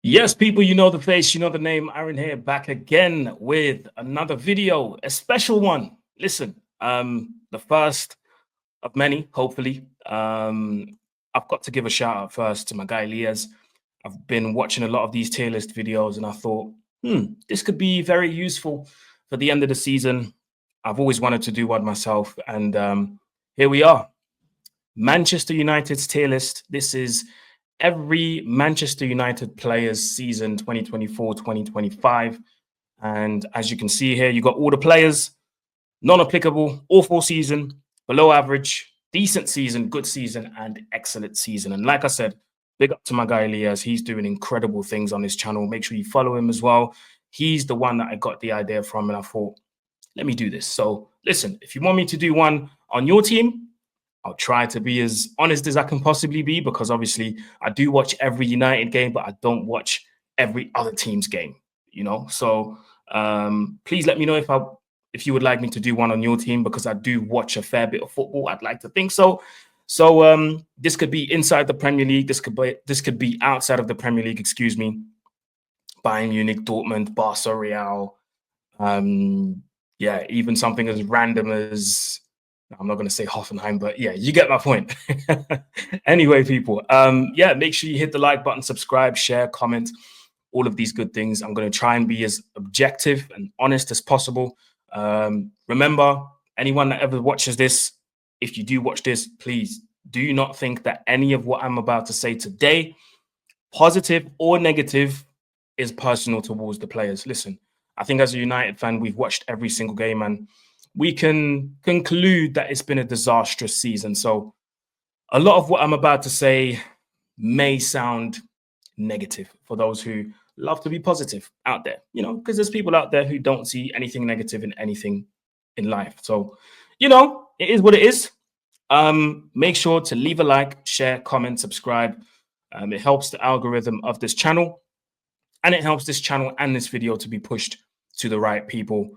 Yes, people, you know the face, you know the name. Aaron here, back again with another video, a special one. Listen, the first of many, hopefully. I've got to give a shout out first to my guy Liaz. I've been watching a lot of these tier list videos, and I thought, this could be very useful for the end of the season. I've always wanted to do one myself, and here we are. Manchester United's tier list. This is every Manchester United player's season 2024-2025. And as you can see here, you got all the players, non-applicable, awful season, below average, decent season, good season, and excellent season. And like I said, big up to my guy Elias. He's doing incredible things on his channel. Make sure you follow him as well. He's the one that I got the idea from, and I thought, let me do this. So listen, if you want me to do one on your team, I'll try to be as honest as I can possibly be, because obviously I do watch every United game, but I don't watch every other team's game, you know? So please let me know if you would like me to do one on your team, because I do watch a fair bit of football. I'd like to think so. So this could be inside the Premier League. This could be outside of the Premier League, excuse me. Bayern Munich, Dortmund, Barca, Real. Yeah, even something as random as, I'm not going to say Hoffenheim, but yeah, you get my point. Anyway, people, yeah, make sure you hit the like button, subscribe, share, comment, all of these good things. I'm going to try and be as objective and honest as possible. Remember, anyone that ever watches this, if you do watch this, please do not think that any of what I'm about to say today, positive or negative, is personal towards the players. Listen, I think as a United fan, we've watched every single game, and we can conclude that it's been a disastrous season. So a lot of what I'm about to say may sound negative for those who love to be positive out there, you know, because there's people out there who don't see anything negative in anything in life. So, you know, it is what it is. Make sure to leave a like, share, comment, subscribe. It helps the algorithm of this channel, and it helps this channel and this video to be pushed to the right people.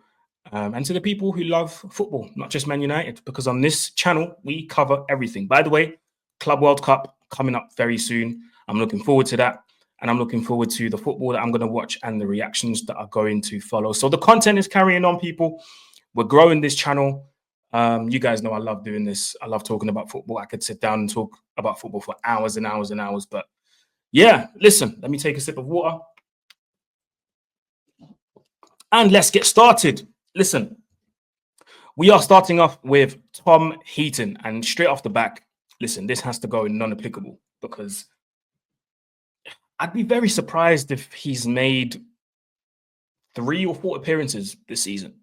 And to the people who love football, not just Man United, because on this channel, we cover everything. By the way, Club World Cup coming up very soon. I'm looking forward to that. And I'm looking forward to the football that I'm going to watch and the reactions that are going to follow. So the content is carrying on, people. We're growing this channel. You guys know I love doing this. I love talking about football. I could sit down and talk about football for hours and hours and hours. But yeah, listen, let me take a sip of water. And let's get started. Listen, we are starting off with Tom Heaton, and straight off the back, listen, this has to go in non-applicable, because I'd be very surprised if he's made 3 or 4 appearances this season.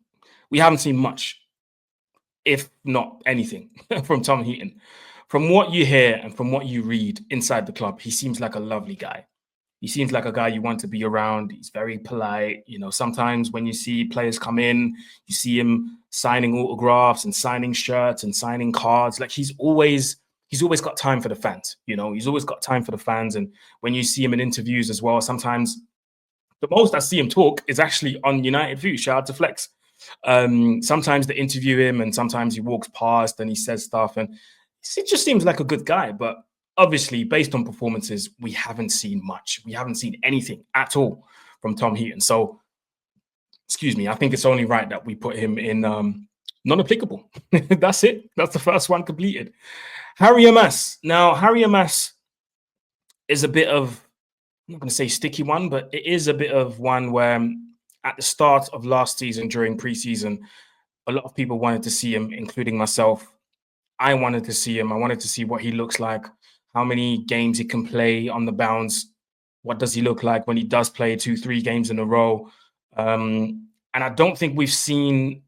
We haven't seen much, if not anything, from Tom Heaton. From what you hear and from what you read inside the club, he seems like a lovely guy. He seems like a guy you want to be around. He's very polite. You know, sometimes when you see players come in, you see him signing autographs and signing shirts and signing cards. Like he's always got time for the fans. You know, he's always got time for the fans. And when you see him in interviews as well, sometimes the most I see him talk is actually on United View. Shout out to Flex. Sometimes they interview him, and sometimes he walks past and he says stuff, and it just seems like a good guy. But obviously, based on performances, we haven't seen much. We haven't seen anything at all from Tom Heaton. So, excuse me, I think it's only right that we put him in non-applicable. That's it. That's the first one completed. Harry Amas. Now, Harry Amas is a bit of, I'm not going to say sticky one, but it is a bit of one where at the start of last season, during preseason, a lot of people wanted to see him, including myself. I wanted to see him. I wanted to see what he looks like, how many games he can play on the bounce. What does he look like when he does play 2-3 games in a row? And I don't think we've seen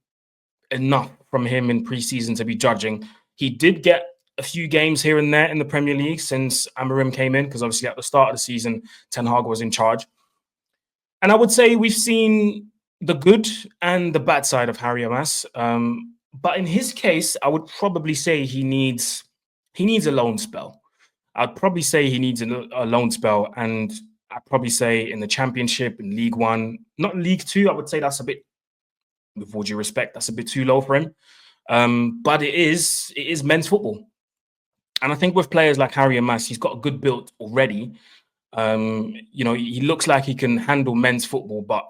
enough from him in preseason to be judging. He did get a few games here and there in the Premier League since Amorim came in, because obviously at the start of the season, Ten Hag was in charge. And I would say we've seen the good and the bad side of Harry Amas. But in his case, I would probably say he needs a loan spell. I'd probably say he needs a loan spell. And I'd probably say in the Championship, in League One, not League Two. I would say that's a bit, with all due respect, that's a bit too low for him. But it is men's football, and I think with players like Harry and Mass, he's got a good build already. He looks like he can handle men's football, but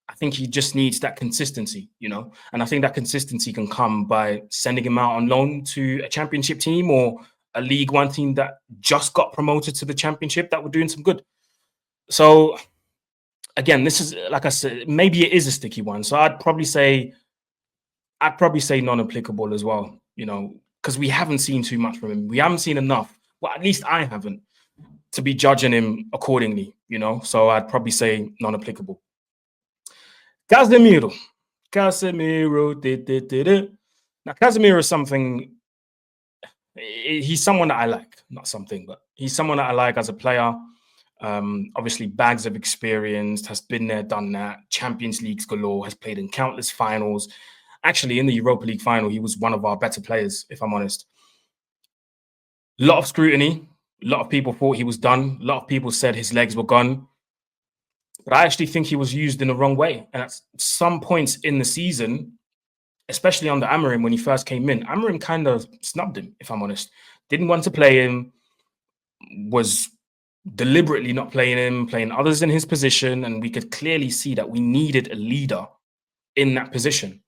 I think he just needs that consistency, and I think that consistency can come by sending him out on loan to a Championship team or a League One team that just got promoted to the Championship that were doing some good. So again, this is, like I said, maybe it is a sticky one. So I'd probably say non-applicable as well, because we haven't seen too much from him. We haven't seen enough. Well, at least I haven't, to be judging him accordingly, So I'd probably say non-applicable. Casemiro. Now, Casemiro is something. He's someone that I like, not something, but he's someone that I like as a player. Obviously, bags of experience, has been there, done that. Champions Leagues galore, has played in countless finals. Actually, in the Europa League final, he was one of our better players, if I'm honest. A lot of scrutiny. A lot of people thought he was done. A lot of people said his legs were gone. But I actually think he was used in the wrong way. And at some points in the season, especially under Amorim when he first came in, Amorim kind of snubbed him, if I'm honest. Didn't want to play him, was deliberately not playing him, playing others in his position. And we could clearly see that we needed a leader in that position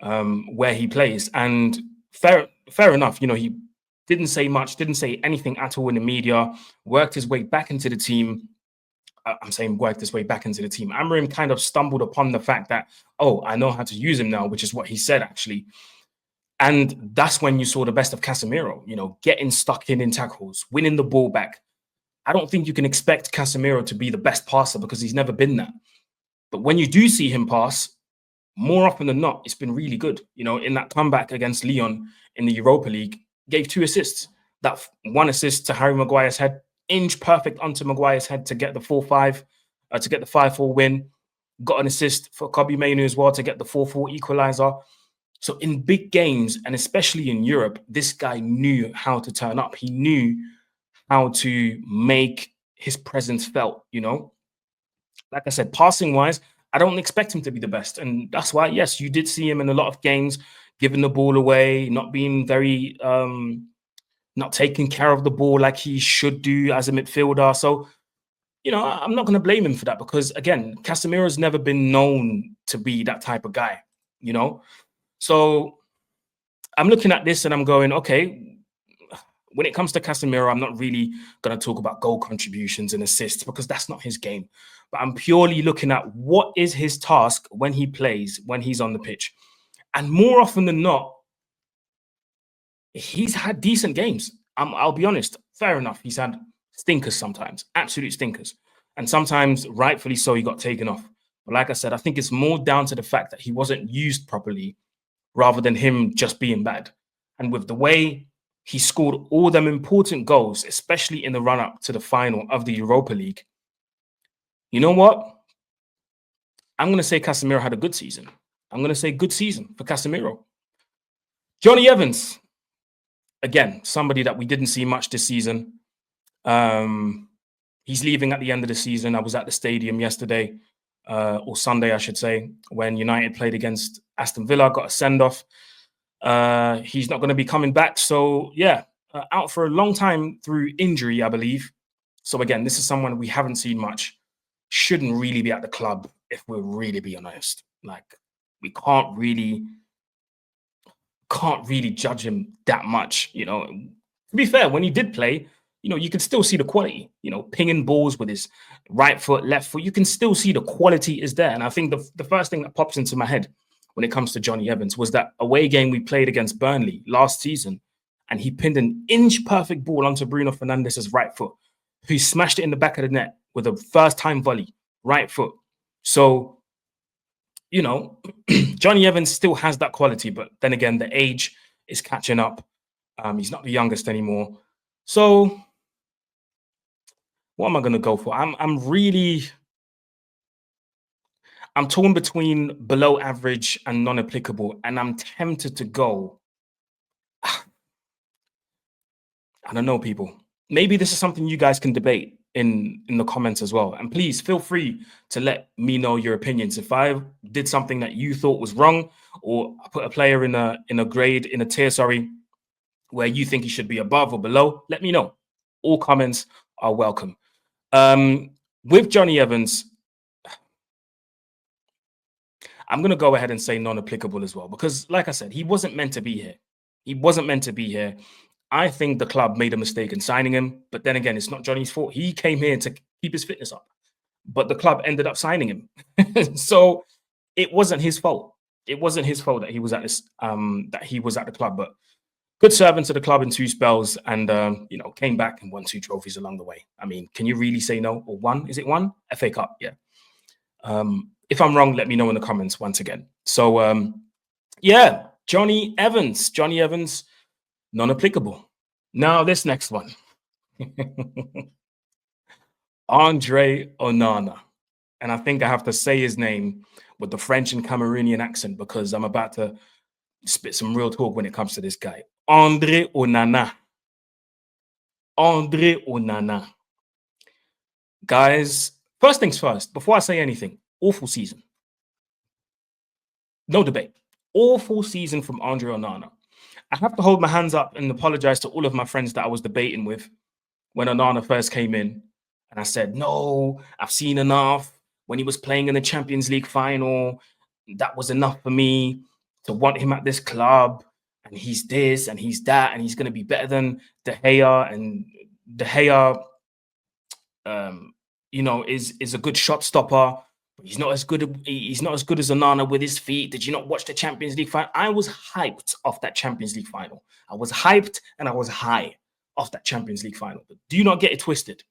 where he plays. And fair enough, he didn't say much, didn't say anything at all in the media, worked his way back into the team. Worked his way back into the team. Amorim kind of stumbled upon the fact that, I know how to use him now, which is what he said, actually. And that's when you saw the best of Casemiro, getting stuck in tackles, winning the ball back. I don't think you can expect Casemiro to be the best passer because he's never been that. But when you do see him pass, more often than not, it's been really good. In that comeback against Lyon in the Europa League, gave 2 assists. That one assist to Harry Maguire's head, inch perfect onto Maguire's head to get the 4-5, to get the 5-4 win. Got an assist for Kobbie Mainoo as well to get the 4-4 equalizer. So in big games, and especially in Europe, this guy knew how to turn up. He knew how to make his presence felt, Like I said, passing-wise, I don't expect him to be the best. And that's why, yes, you did see him in a lot of games, giving the ball away, not being very... not taking care of the ball like he should do as a midfielder. So, I'm not going to blame him for that because, again, Casemiro's never been known to be that type of guy, So I'm looking at this and I'm going, okay, when it comes to Casemiro, I'm not really going to talk about goal contributions and assists because that's not his game. But I'm purely looking at what is his task when he plays, when he's on the pitch. And more often than not, he's had decent games. I'll be honest. Fair enough. He's had stinkers sometimes, absolute stinkers. And sometimes, rightfully so, he got taken off. But like I said, I think it's more down to the fact that he wasn't used properly rather than him just being bad. And with the way he scored all them important goals, especially in the run-up to the final of the Europa League, you know what? I'm going to say Casemiro had a good season. I'm going to say good season for Casemiro. Johnny Evans. Again, somebody that we didn't see much this season. He's leaving at the end of the season. I was at the stadium yesterday, or Sunday, I should say, when United played against Aston Villa, got a send-off. He's not going to be coming back. So, yeah, out for a long time through injury, I believe. So, again, this is someone we haven't seen much. Shouldn't really be at the club, if we're really being honest. Like, we can't really judge him that much, To be fair, when he did play, you can still see the quality, pinging balls with his right foot, left foot. You can still see the quality is there. And I think the first thing that pops into my head when it comes to Johnny Evans was that away game we played against Burnley last season, and he pinned an inch perfect ball onto Bruno Fernandez's right foot, who smashed it in the back of the net with a first-time volley, right foot. So, Johnny Evans still has that quality, but then again, the age is catching up. He's not the youngest anymore. So, what am I going to go for? I'm torn between below average and non-applicable, and I'm tempted to go. I don't know, people. maybe this is something you guys can debate in the comments as well. And please feel free to let me know your opinions. If I did something that you thought was wrong, or I put a player in a grade, in a tier, sorry, where you think he should be above or below, let me know. All comments are welcome. With Johnny Evans, I'm going to go ahead and say non-applicable as well, because like I said, he wasn't meant to be here. He wasn't meant to be here. I think the club made a mistake in signing him, but then again, it's not Johnny's fault. He came here to keep his fitness up, but the club ended up signing him. So it wasn't his fault. It wasn't his fault that he was at this, that he was at the club, but good servant to the club in 2 spells, and you know, came back and won 2 trophies along the way. I mean, can you really say no? Or 1? Is it 1? FA Cup, yeah. If I'm wrong, let me know in the comments once again. So yeah, Johnny Evans, non-applicable. Now this next one. Andre Onana. And I think I have to say his name with the French and Cameroonian accent, because I'm about to spit some real talk when it comes to this guy. Andre Onana. Andre Onana. Guys, first things first, before I say anything, awful season. No debate. Awful season from Andre Onana. I have to hold my hands up and apologize to all of my friends that I was debating with when Onana first came in. And I said, no, I've seen enough. When he was playing in the Champions League final, that was enough for me to want him at this club. And he's this and he's that, and he's going to be better than De Gea. And De Gea, you know, is a good shot stopper. But he's not as good. He's not as good as Onana with his feet. Did you not watch the Champions League final? I was hyped off that Champions League final. I was hyped and I was high off that Champions League final. But do not get it twisted.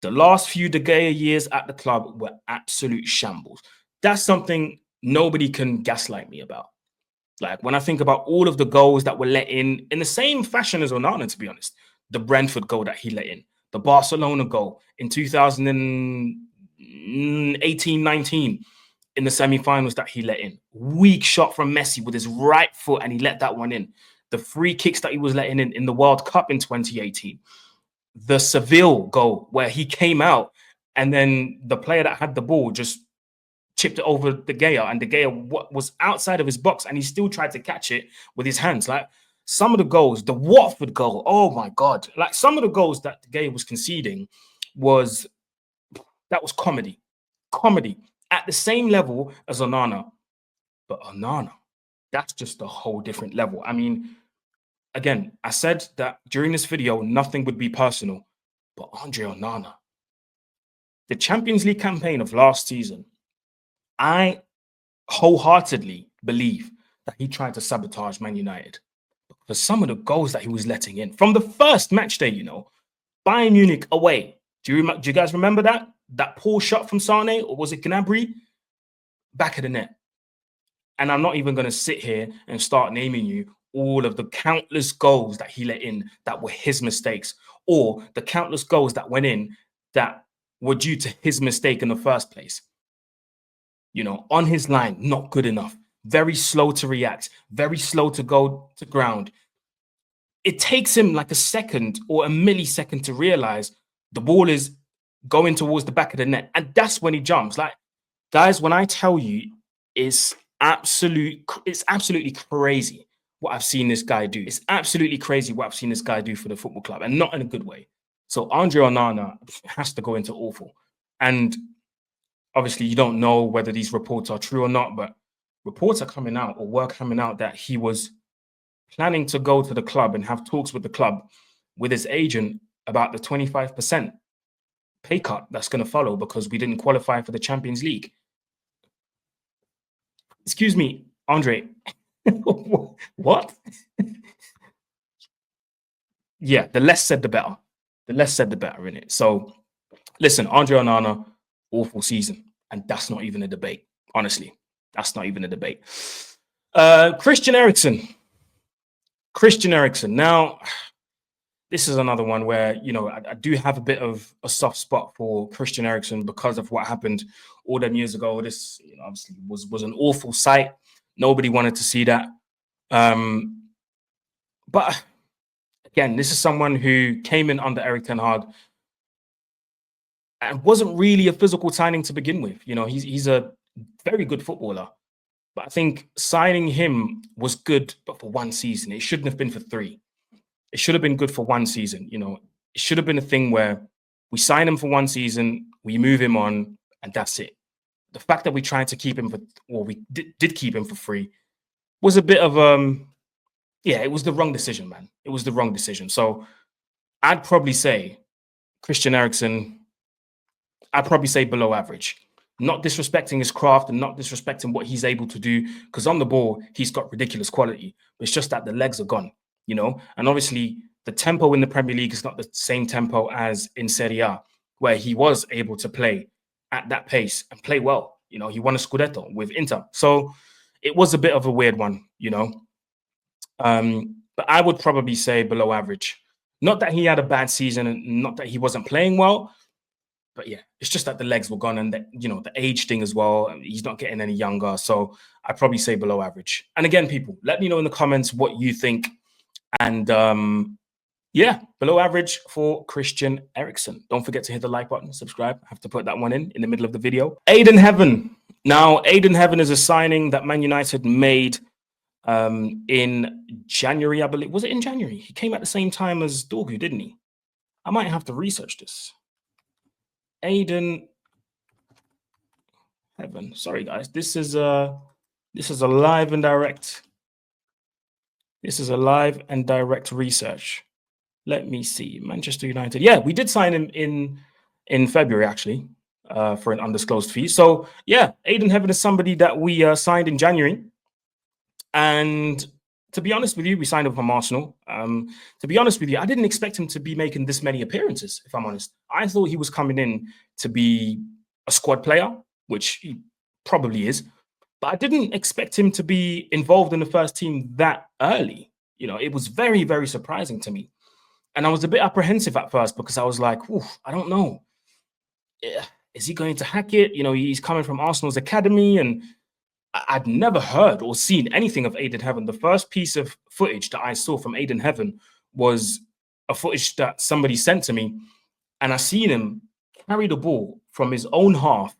The last few De Gea years at the club were absolute shambles. That's something nobody can gaslight me about. Like, when I think about all of the goals that were let in the same fashion as Onana, to be honest, the Brentford goal that he let in, the Barcelona goal in 2018-19 in the semi-finals that he let in, weak shot from Messi with his right foot and he let that one in, the free kicks that he was letting in the World Cup in 2018, the Seville goal where he came out and then the player that had the ball just chipped it over De Gea, and De Gea was outside of his box and he still tried to catch it with his hands. Like, some of the goals, the Watford goal, oh my God. Like, some of the goals that De Gea was conceding was comedy. Comedy at the same level as Onana. But Onana, that's just a whole different level. I mean, again, I said that during this video, nothing would be personal, but Andre Onana, the Champions League campaign of last season, I wholeheartedly believe that he tried to sabotage Man United, because some of the goals that he was letting in from the first match day, you know, Bayern Munich away. Do you guys remember that? That poor shot from Sane, or was it Gnabry? Back of the net. And I'm not even going to sit here and start naming you all of the countless goals that he let in that were his mistakes, or the countless goals that went in that were due to his mistake in the first place. You know, on his line, not good enough, very slow to react, very slow to go to ground. It takes him like a second or a millisecond to realize the ball is going towards the back of the net. And that's when he jumps. Like, guys, when I tell you, it's absolutely crazy what I've seen this guy do. It's absolutely crazy what I've seen this guy do for the football club, and not in a good way. So Andre Onana has to go into awful. And obviously, you don't know whether these reports are true or not, but reports are coming out, or were coming out, that he was planning to go to the club and have talks with the club, with his agent, about the 25% pay cut that's going to follow because we didn't qualify for the Champions League. Excuse me, Andre. What? Yeah, the less said, the better. The less said, the better, innit? So, listen, Andre Onana, awful season. And that's not even a debate. Honestly, that's not even a debate. Christian Eriksen. Now, this is another one where, you know, I do have a bit of a soft spot for Christian Eriksen because of what happened all them years ago. This, you know, obviously was an awful sight. Nobody wanted to see that. But Again, this is someone who came in under Erik ten Hag and wasn't really a physical signing to begin with. You know, he's a very good footballer, but I think signing him was good, but for one season. It shouldn't have been for 3. It should have been good for one season. You know, it should have been a thing where we sign him for one season, we move him on, and that's it. The fact that we tried to keep him for, well, we did keep him for 3, was a bit of yeah, it was the wrong decision, man. It was the wrong decision. So I'd probably say Christian Eriksen, I'd probably say below average. Not disrespecting his craft and not disrespecting what he's able to do, because on the ball, he's got ridiculous quality. But it's just that the legs are gone, you know? And obviously, the tempo in the Premier League is not the same tempo as in Serie A, where he was able to play at that pace and play well. You know, he won a Scudetto with Inter. So it was a bit of a weird one, you know? But I would probably say below average. Not that he had a bad season and not that he wasn't playing well, but yeah, it's just that the legs were gone and the, you know, the age thing as well. He's not getting any younger. So I'd probably say below average. And again, people, let me know in the comments what you think. And yeah, below average for Christian Eriksen. Don't forget to hit the like button, subscribe. I have to put that one in the middle of the video. Aiden Heaven. Now, Aiden Heaven is a signing that Man United made in January, I believe. Was it in January? He came at the same time as Dorgu, didn't he? I might have to research this. Aiden Heaven. Sorry, guys. This is a live and direct. This is a live and direct research. Let me see. Manchester United. Yeah, we did sign him in February, actually, for an undisclosed fee. So yeah, Aiden Heaven is somebody that we signed in January. And to be honest with you, we signed him from Arsenal. To be honest with you, I didn't expect him to be making this many appearances, if I'm honest. I thought he was coming in to be a squad player, which he probably is. But I didn't expect him to be involved in the first team that early. You know, it was very, very surprising to me. And I was a bit apprehensive at first because I was like, I don't know. Is he going to hack it? You know, he's coming from Arsenal's academy and I'd never heard or seen anything of Aiden Heaven. The first piece of footage that I saw from Aiden Heaven was a footage that somebody sent to me, and I seen him carry the ball from his own half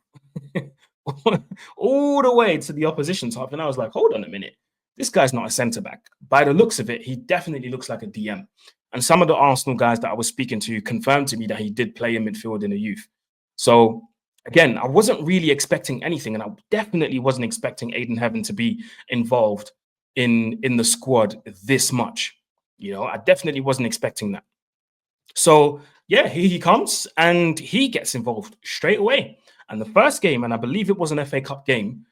all the way to the opposition's half. And I was like, hold on a minute. This guy's not a centre-back. By the looks of it, he definitely looks like a DM. And some of the Arsenal guys that I was speaking to confirmed to me that he did play in midfield in the youth. So again, I wasn't really expecting anything, and I definitely wasn't expecting Aiden Heaven to be involved in the squad this much. You know, I definitely wasn't expecting that. So yeah, here he comes, and he gets involved straight away. And the first game, and I believe it was an FA Cup game,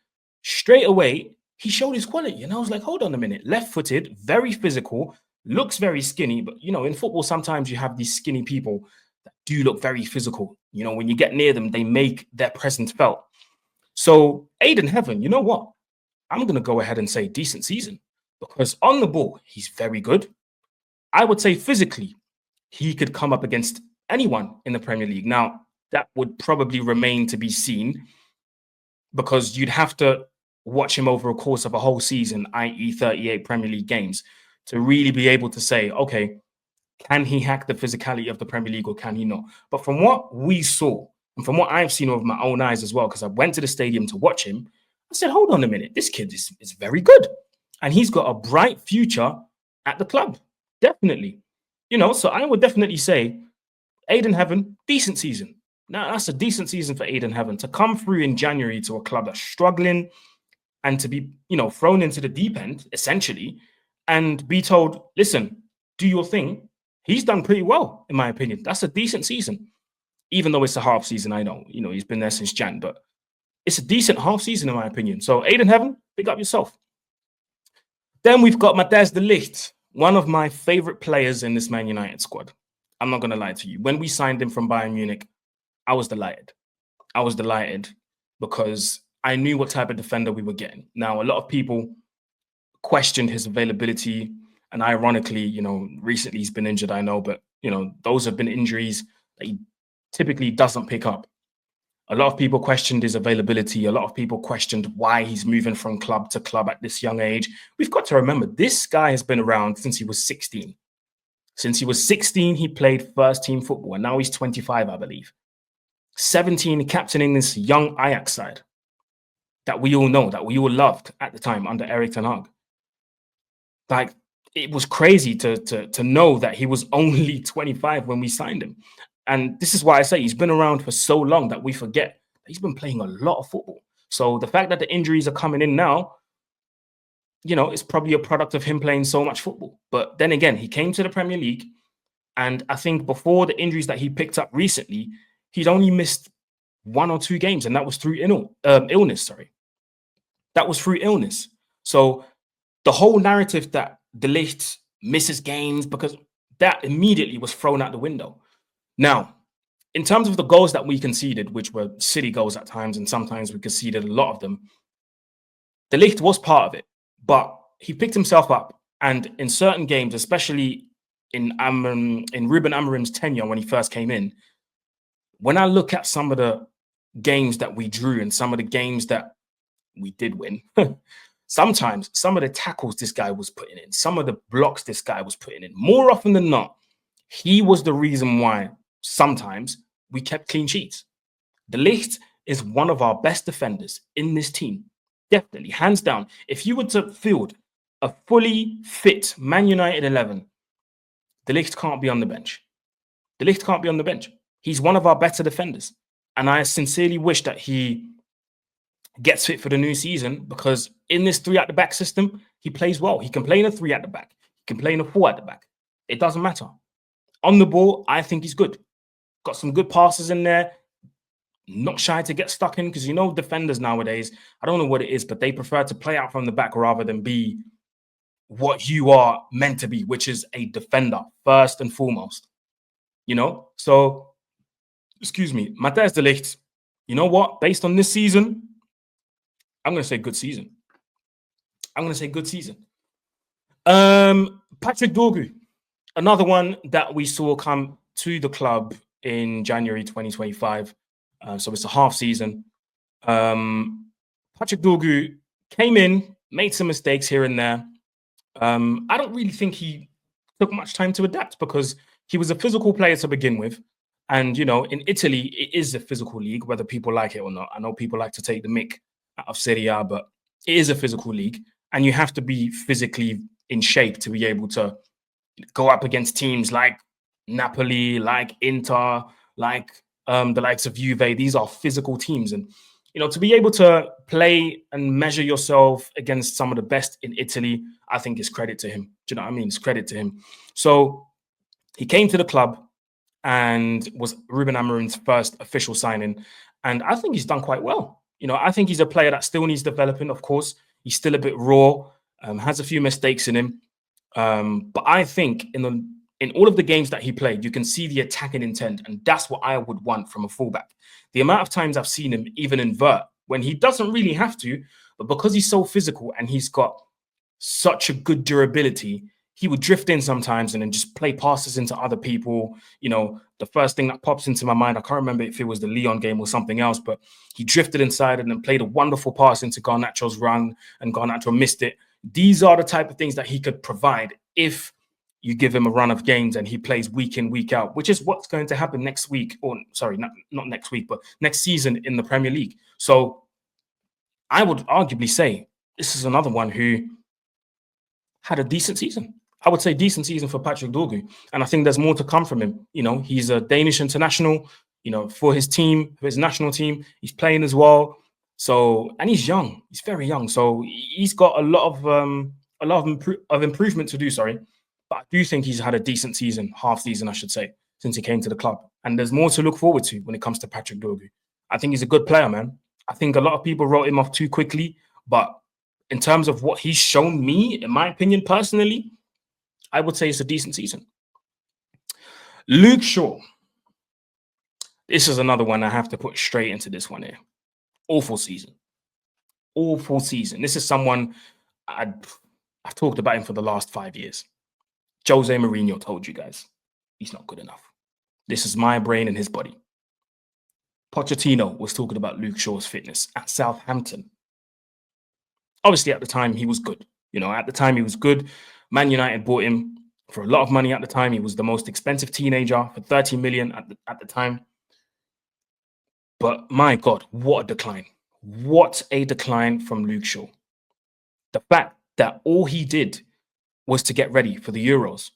straight away, he showed his quality. And I was like, hold on a minute, left-footed, very physical, looks very skinny. But, you know, in football, sometimes you have these skinny people that do look very physical. You know, when you get near them, they make their presence felt. So Aiden Heaven, you know what? I'm going to go ahead and say decent season, because on the ball, he's very good. I would say physically, he could come up against anyone in the Premier League. Now, that would probably remain to be seen, because you'd have to watch him over a course of a whole season, i.e. 38 Premier League games, to really be able to say, okay, can he hack the physicality of the Premier League or can he not? But from what we saw, and from what I've seen with my own eyes as well, because I went to the stadium to watch him, I said, hold on a minute, this kid is very good. And he's got a bright future at the club, definitely. You know, so I would definitely say Aiden Heaven, decent season. Now, that's a decent season for Aiden Heaven to come through in January to a club that's struggling and to be, you know, thrown into the deep end, essentially, and be told, listen, do your thing. He's done pretty well, in my opinion. That's a decent season, even though it's a half season. I know, you know, he's been there since Jan, but it's a decent half season, in my opinion. So Aiden Heaven, big up yourself. Then we've got Matthijs de Ligt, one of my favorite players in this Man United squad. I'm not going to lie to you. When we signed him from Bayern Munich, I was delighted. I was delighted because I knew what type of defender we were getting. Now, a lot of people questioned his availability. And ironically, you know, recently he's been injured, I know, but, you know, those have been injuries that he typically doesn't pick up. A lot of people questioned his availability. A lot of people questioned why he's moving from club to club at this young age. We've got to remember, this guy has been around since he was 16. Since he was 16, he played first team football, and now he's 25, I believe. 17, captaining this young Ajax side that we all know, that we all loved at the time under Erik ten Hag. Like, it was crazy to know that he was only 25 when we signed him. And this is why I say he's been around for so long that we forget that he's been playing a lot of football. So the fact that the injuries are coming in now, you know, it's probably a product of him playing so much football. But then again, he came to the Premier League, and I think before the injuries that he picked up recently, he'd only missed 1 or 2 games, and that was through illness. Sorry, that was through illness. So the whole narrative that De Ligt misses games, because that immediately was thrown out the window. Now, in terms of the goals that we conceded, which were silly goals at times, and sometimes we conceded a lot of them, De Ligt was part of it, but he picked himself up, and in certain games, especially in Ruben Amorim's tenure when he first came in, when I look at some of the games that we drew and some of the games that we did win, sometimes some of the tackles this guy was putting in, some of the blocks this guy was putting in, more often than not, he was the reason why sometimes we kept clean sheets. De Ligt is one of our best defenders in this team. Definitely, hands down. If you were to field a fully fit Man United 11, De Ligt can't be on the bench. De Ligt can't be on the bench. He's one of our better defenders. And I sincerely wish that he gets fit for the new season, because in this 3 at the back system, he plays well. He can play in a 3 at the back. He can play in a 4 at the back. It doesn't matter. On the ball, I think he's good. Got some good passes in there. Not shy to get stuck in, because you know defenders nowadays, I don't know what it is, but they prefer to play out from the back rather than be what you are meant to be, which is a defender first and foremost. You know? So, excuse me, Matthijs de Ligt, you know what? Based on this season, I'm going to say good season. I'm going to say good season. Patrick Dorgu, another one that we saw come to the club in January 2025. So it's a half season. Patrick Dorgu came in, made some mistakes here and there. I don't really think he took much time to adapt, because he was a physical player to begin with. And, you know, in Italy, it is a physical league, whether people like it or not. I know people like to take the mick out of Serie A, but it is a physical league. And you have to be physically in shape to be able to go up against teams like Napoli, like Inter, like the likes of Juve. These are physical teams. And, you know, to be able to play and measure yourself against some of the best in Italy, I think is credit to him. Do you know what I mean? It's credit to him. So he came to the club and was Ruben Amorim's first official signing. And I think he's done quite well. You know, I think he's a player that still needs developing, of course. He's still a bit raw, has a few mistakes in him. But I think in all of the games that he played, you can see the attacking intent, and that's what I would want from a fullback. The amount of times I've seen him even invert when he doesn't really have to, but because he's so physical and he's got such a good durability, he would drift in sometimes and then just play passes into other people. You know, the first thing that pops into my mind, I can't remember if it was the Lyon game or something else, but he drifted inside and then played a wonderful pass into Garnacho's run, and Garnacho missed it. These are the type of things that he could provide if you give him a run of games and he plays week in, week out, which is what's going to happen next week, or sorry, not next week, but next season in the Premier League. So I would arguably say this is another one who had a decent season. I would say decent season for Patrick Dorgu. And I think there's more to come from him. You know, he's a Danish international, you know, for his team, for his national team. He's playing as well. So, and he's young. He's very young. So he's got a lot of improvement to do, sorry. But I do think he's had a decent season, half season, I should say, since he came to the club. And there's more to look forward to when it comes to Patrick Dorgu. I think he's a good player, man. I think a lot of people wrote him off too quickly. But in terms of what he's shown me, in my opinion, personally, I would say it's a decent season. Luke Shaw. This is another one I have to put straight into this one here. Awful season. Awful season. This is someone I've talked about him for the last 5 years. Jose Mourinho told you guys he's not good enough. This is my brain and his body. Pochettino was talking about Luke Shaw's fitness at Southampton. Obviously, at the time, he was good. You know, at the time, he was good. Man United bought him for a lot of money at the time. He was the most expensive teenager for 30 million at the time. But my God, what a decline. What a decline from Luke Shaw. The fact that all he did was to get ready for the Euros.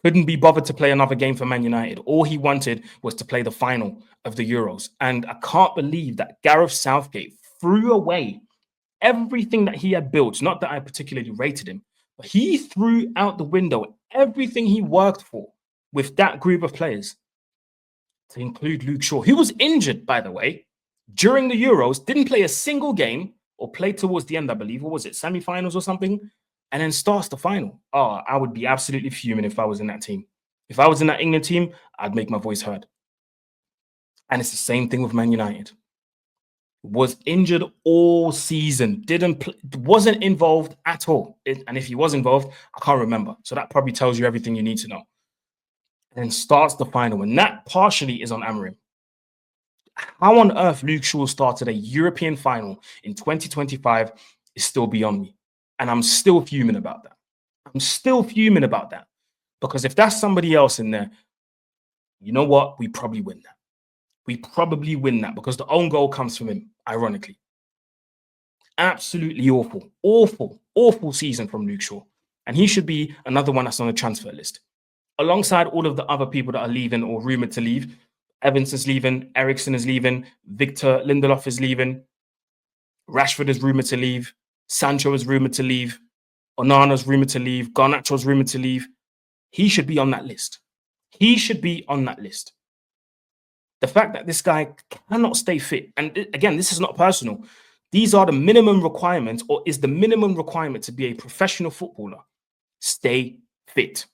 Couldn't be bothered to play another game for Man United. All he wanted was to play the final of the Euros. And I can't believe that Gareth Southgate threw away everything that he had built. Not that I particularly rated him, but he threw out the window everything he worked for with that group of players, to include Luke Shaw, who was injured, by the way, during the Euros, didn't play a single game, or played towards the end, I believe. What was it, semi-finals or something? And then starts the final. Oh, I would be absolutely fuming if I was in that team. If I was in that England team, I'd make my voice heard. And it's the same thing with Man United. Was injured all season, wasn't involved at all. And if he was involved, I can't remember. So that probably tells you everything you need to know. And then starts the final. And that partially is on Amorim. How on earth Luke Shaw started a European final in 2025 is still beyond me. And I'm still fuming about that. I'm still fuming about that. Because if that's somebody else in there, you know what? We probably win that. We probably win that because the own goal comes from him, ironically. Absolutely awful, awful, awful season from Luke Shaw. And he should be another one that's on the transfer list. Alongside all of the other people that are leaving or rumored to leave. Evans is leaving, Eriksen is leaving, Victor Lindelof is leaving, Rashford is rumored to leave, Sancho is rumored to leave, Onana is rumored to leave, Garnacho is rumored to leave. He should be on that list. He should be on that list. The fact that this guy cannot stay fit, and again, this is not personal. These are the minimum requirements, or is the minimum requirement to be a professional footballer. Stay fit.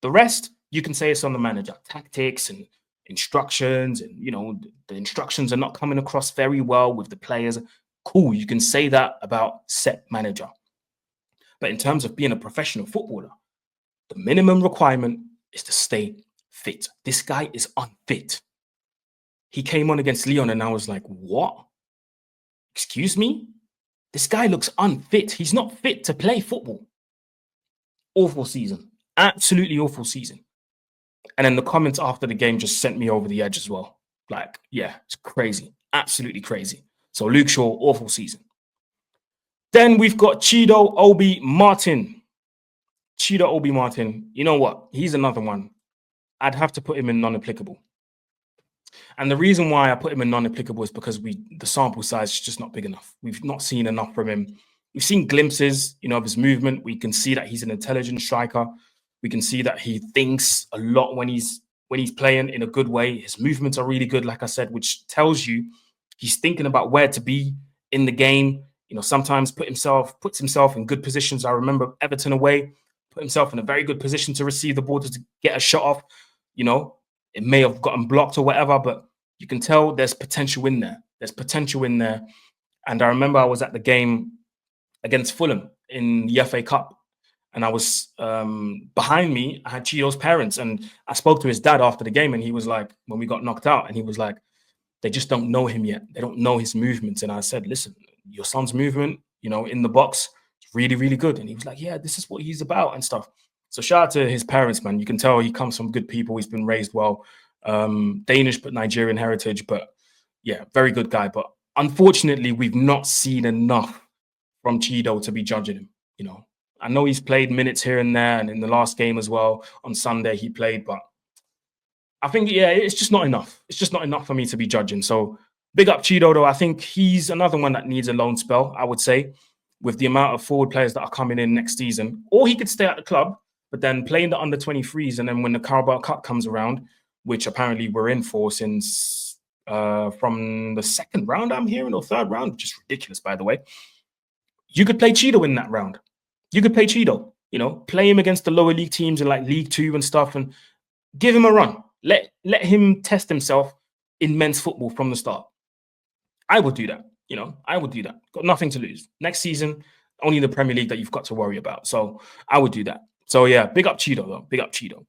The rest, you can say it's on the manager. Tactics and instructions, and the instructions are not coming across very well with the players. Cool, you can say that about set manager. But in terms of being a professional footballer, the minimum requirement is to stay fit. This guy is unfit. He came on against Lyon and I was like, what? Excuse me? This guy looks unfit. He's not fit to play football. Awful season. Absolutely awful season. And then the comments after the game just sent me over the edge as well. Like, yeah, it's crazy. Absolutely crazy. So Luke Shaw, awful season. Then we've got Cheeto Obi Martin. Cheeto Obi Martin. You know what? He's another one. I'd have to put him in non-applicable. And the reason why I put him in non-applicable is because the sample size is just not big enough. We've not seen enough from him. We've seen glimpses, of his movement. We can see that he's an intelligent striker. We can see that he thinks a lot when he's playing in a good way. His movements are really good, like I said, which tells you he's thinking about where to be in the game. Sometimes puts himself in good positions. I remember Everton away, put himself in a very good position to receive the ball to get a shot off. It may have gotten blocked or whatever, but you can tell there's potential in there. There's potential in there. And I remember I was at the game against Fulham in the FA Cup. And I was behind me, I had Cheeto's parents. And I spoke to his dad after the game. And he was like, when we got knocked out, and he was like, they just don't know him yet. They don't know his movements. And I said, listen, your son's movement, in the box, is really, really good. And he was like, yeah, this is what he's about and stuff. So shout out to his parents, man. You can tell he comes from good people. He's been raised well. Danish but Nigerian heritage. But yeah, very good guy. But unfortunately, we've not seen enough from Cheeto to be judging him. I know he's played minutes here and there, and in the last game as well on Sunday he played, but I think, yeah, it's just not enough. It's just not enough for me to be judging. So big up Cheeto, though. I think he's another one that needs a loan spell, I would say, with the amount of forward players that are coming in next season. Or he could stay at the club, but then play in the under-23s, and then when the Carabao Cup comes around, which apparently we're in for since from the second round, I'm hearing, or third round, which is ridiculous, by the way. You could play Cheeto in that round. You could play Cheeto, play him against the lower league teams in like League Two and stuff, and give him a run. Let him test himself in men's football from the start. I would do that. I would do that. Got nothing to lose. Next season, only the Premier League that you've got to worry about. So I would do that. So yeah, big up Cheeto, though. Big up Cheeto.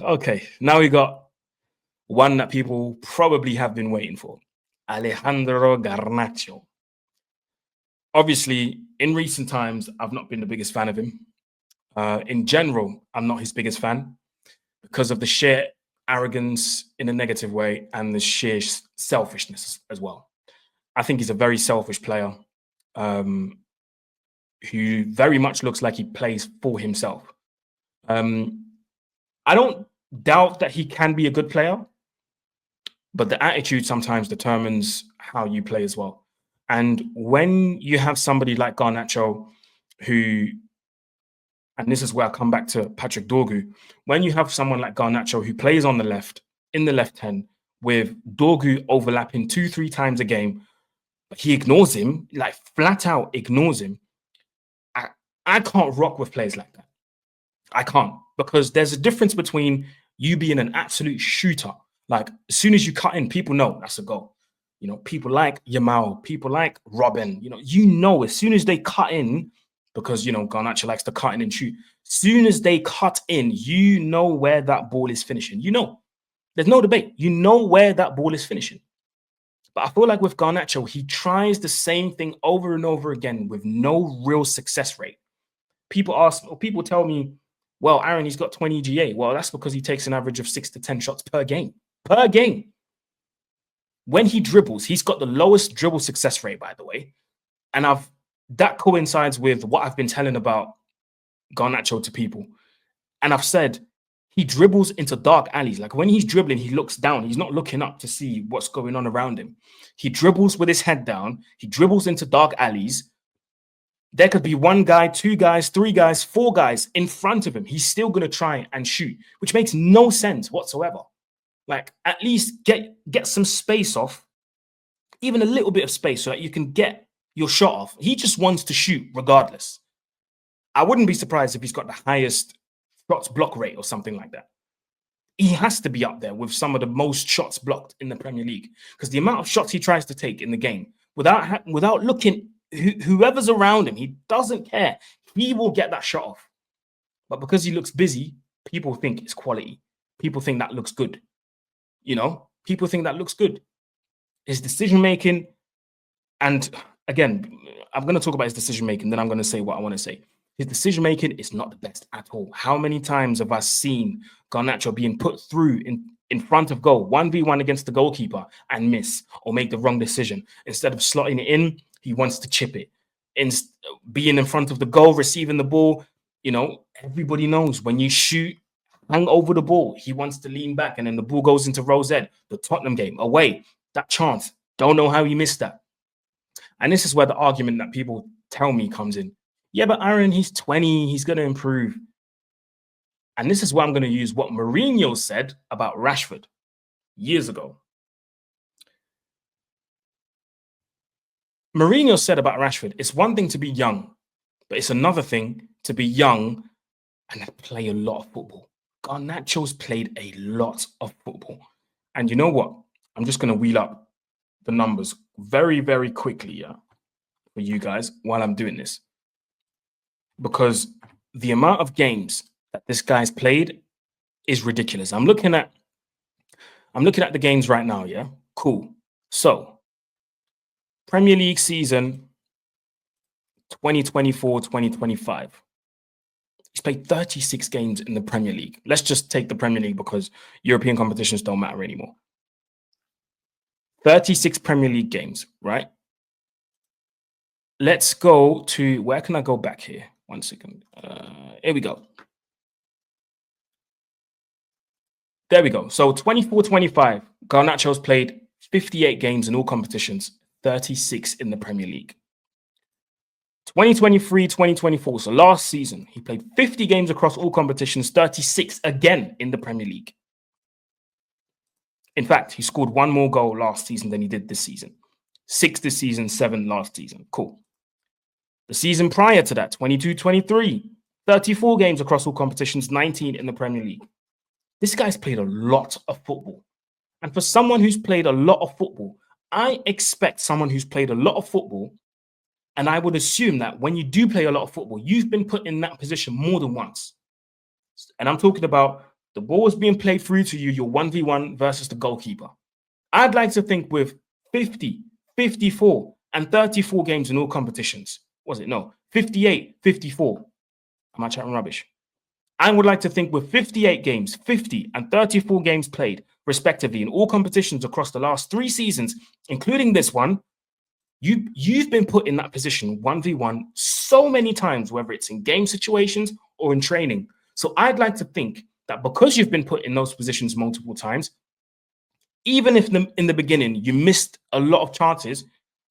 Okay. Now we got one that people probably have been waiting for. Alejandro Garnacho. Obviously, in recent times, I've not been the biggest fan of him. In general, I'm not his biggest fan because of the sheer arrogance in a negative way and the sheer selfishness as well. I think he's a very selfish player um, who very much looks like he plays for himself. I don't doubt that he can be a good player, but the attitude sometimes determines how you play as well. And when you have somebody like Garnacho, who, and this is where I come back to Patrick Dorgu, when you have someone like Garnacho who plays on the left, in the left hand, with Dorgu overlapping 2-3 times a game, but he ignores him, like flat out ignores him. I can't rock with players like that. I can't, because there's a difference between you being an absolute shooter. Like, as soon as you cut in, people know that's a goal. You know, people like Yamal, people like Robin, you know, as soon as they cut in, because, Garnacho likes to cut in and shoot. As soon as they cut in, you know where that ball is finishing. You know, there's no debate. You know where that ball is finishing. But I feel like with Garnacho, he tries the same thing over and over again with no real success rate. People ask, or people tell me, well, Aaron, he's got 20 GA. Well, that's because he takes an average of 6 to 10 shots per game. Per game. When he dribbles, he's got the lowest dribble success rate, by the way. And that coincides with what I've been telling about Garnacho to people. And I've said he dribbles into dark alleys. Like, when he's dribbling, he looks down. He's not looking up to see what's going on around him. He dribbles with his head down. He dribbles into dark alleys. There could be 1 guy, 2 guys, 3 guys, 4 guys in front of him. He's still going to try and shoot, which makes no sense whatsoever. Like, at least get some space off, even a little bit of space, so that you can get your shot off. He just wants to shoot regardless. I wouldn't be surprised if he's got the highest shots block rate or something like that. He has to be up there with some of the most shots blocked in the Premier League, because the amount of shots he tries to take in the game without looking, whoever's around him, he doesn't care. He will get that shot off. But because he looks busy, people think it's quality. People think that looks good. People think that looks good. His decision-making, and again, I'm going to talk about his decision-making, then I'm going to say what I want to say. His decision-making is not the best at all. How many times have I seen Garnacho being put through in front of goal, 1v1 against the goalkeeper, and miss or make the wrong decision? Instead of slotting it in, he wants to chip it. Being in front of the goal, receiving the ball, everybody knows when you shoot, hang over the ball, he wants to lean back, and then the ball goes into Rose Ed, the Tottenham game, away. That chance, don't know how he missed that. And this is where the argument that people tell me comes in. Yeah, but Aaron, he's 20, he's going to improve. And this is where I'm going to use what Mourinho said about Rashford years ago. Mourinho said about Rashford, it's one thing to be young, but it's another thing to be young and play a lot of football. Garnacho's played a lot of football. And you know what? I'm just going to wheel up the numbers very, very quickly, for you guys while I'm doing this. Because the amount of games that this guy's played is ridiculous. I'm looking at the games right now, yeah? Cool. So, Premier League season 2024-2025. He's played 36 games in the Premier League. Let's just take the Premier League because European competitions don't matter anymore. 36 Premier League games, right? Let's go to, where can I go back here? 1 second. Here we go. There we go. So 24-25, Garnacho's played 58 games in all competitions, 36 in the Premier League. 2023-2024, so last season, he played 50 games across all competitions, 36 again in the Premier League. In fact, he scored 1 more goal last season than he did this season. 6 this season, 7 last season. Cool. The season prior to that, 22-23, 34 games across all competitions, 19 in the Premier League. This guy's played a lot of football. And for someone who's played a lot of football, I expect someone who's played a lot of football, and I would assume that when you do play a lot of football, you've been put in that position more than once. And I'm talking about the ball is being played through to you, you're 1v1 versus the goalkeeper. I'd like to think with 50, 54, and 34 games in all competitions. Was it? No, 58, 54. Am I chatting rubbish? I would like to think with 58 games, 50 and 34 games played, respectively, in all competitions across the last 3 seasons, including this one, you've been put in that position 1v1 so many times, whether it's in game situations or in training. So I'd like to think that because you've been put in those positions multiple times, even if in the beginning you missed a lot of chances,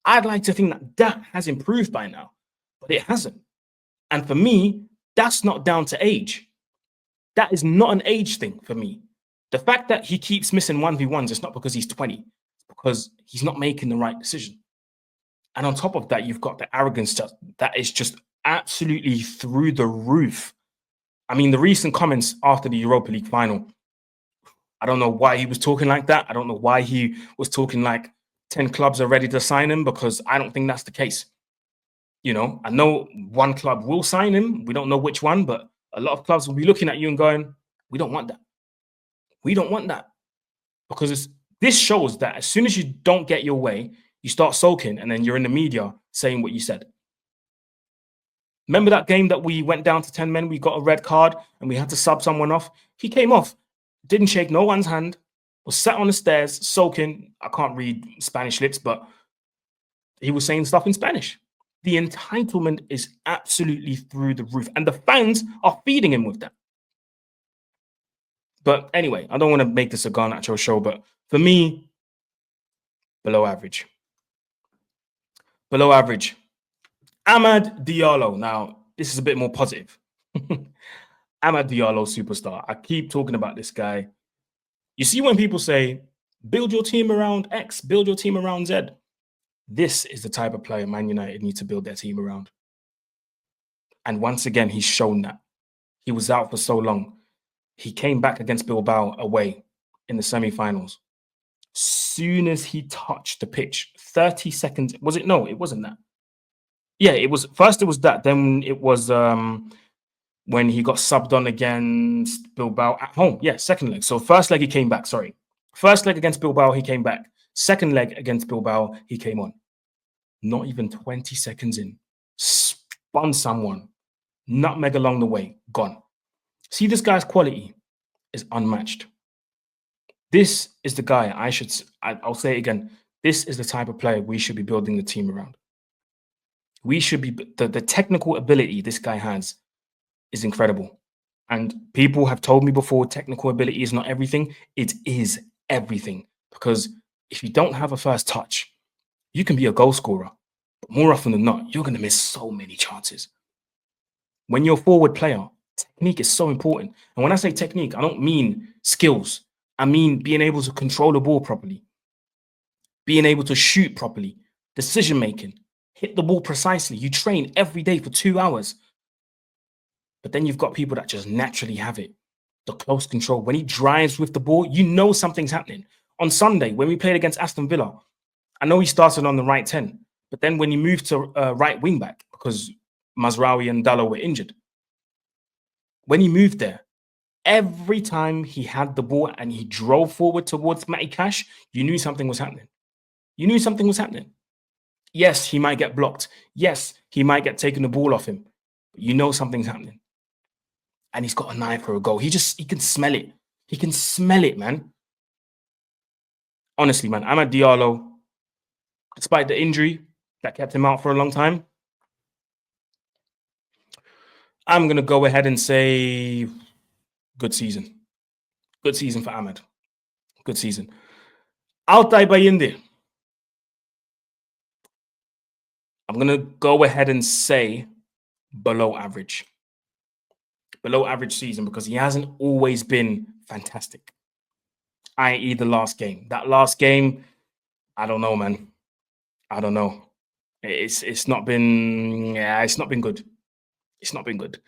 I'd like to think that has improved by now, but it hasn't. And for me, that's not down to age. That is not an age thing for me. The fact that he keeps missing 1v1s, it's not because he's 20, it's because he's not making the right decision. And on top of that, you've got the arrogance that is just absolutely through the roof. I mean, the recent comments after the Europa League final, I don't know why he was talking like that. I don't know why he was talking like 10 clubs are ready to sign him, because I don't think that's the case. You know, I know one club will sign him. We don't know which one, but a lot of clubs will be looking at you and going, we don't want that. We don't want that. Because this shows that as soon as you don't get your way, you start sulking, and then you're in the media saying what you said. Remember that game that we went down to 10 men, we got a red card and we had to sub someone off? He came off, didn't shake no one's hand, was sat on the stairs sulking. I can't read Spanish lips, but he was saying stuff in Spanish. The entitlement is absolutely through the roof, and the fans are feeding him with that. But anyway, I don't want to make this a Garnacho show, but for me, below average. Below average. Amad Diallo. Now, this is a bit more positive. Amad Diallo, superstar. I keep talking about this guy. You see when people say, build your team around X, build your team around Z. This is the type of player Man United need to build their team around. And once again, he's shown that. He was out for so long. He came back against Bilbao away in the semi-finals. Soon as he touched the pitch, 30 seconds, was it? No, it wasn't that. Yeah, it was, first it was that, then it was when he got subbed on against Bilbao at home. Yeah, second leg. So first leg he came back, sorry. First leg against Bilbao, he came back. Second leg against Bilbao, he came on. Not even 20 seconds in. Spun someone. Nutmeg along the way. Gone. See, this guy's quality is unmatched. This is the guy I'll say it again. This is the type of player we should be building the team around. We should be, the technical ability this guy has is incredible. And people have told me before, technical ability is not everything. It is everything. Because if you don't have a first touch, you can be a goal scorer. But more often than not, you're going to miss so many chances. When you're a forward player, technique is so important. And when I say technique, I don't mean skills. I mean being able to control the ball properly, being able to shoot properly, decision-making, hit the ball precisely. You train every day for 2 hours. But then you've got people that just naturally have it. The close control. When he drives with the ball, you know something's happening. On Sunday, when we played against Aston Villa, I know he started on the right 10, but then when he moved to right wing back, because Mazawi and Dalot were injured, when he moved there, every time he had the ball and he drove forward towards Matty Cash, you knew something was happening. You knew something was happening. Yes, he might get blocked. Yes, he might get taken the ball off him. But you know something's happening. And he's got an eye for a goal. He can smell it. He can smell it, man. Honestly, man, Amad Diallo, despite the injury that kept him out for a long time, I'm going to go ahead and say good season. Good season for Amad. Good season. Altay Bayinde. I'm going to go ahead and say below average. Below average season, because he hasn't always been fantastic. I.e. the last game. That last game, I don't know, man. I don't know. It's not been good. It's not been good.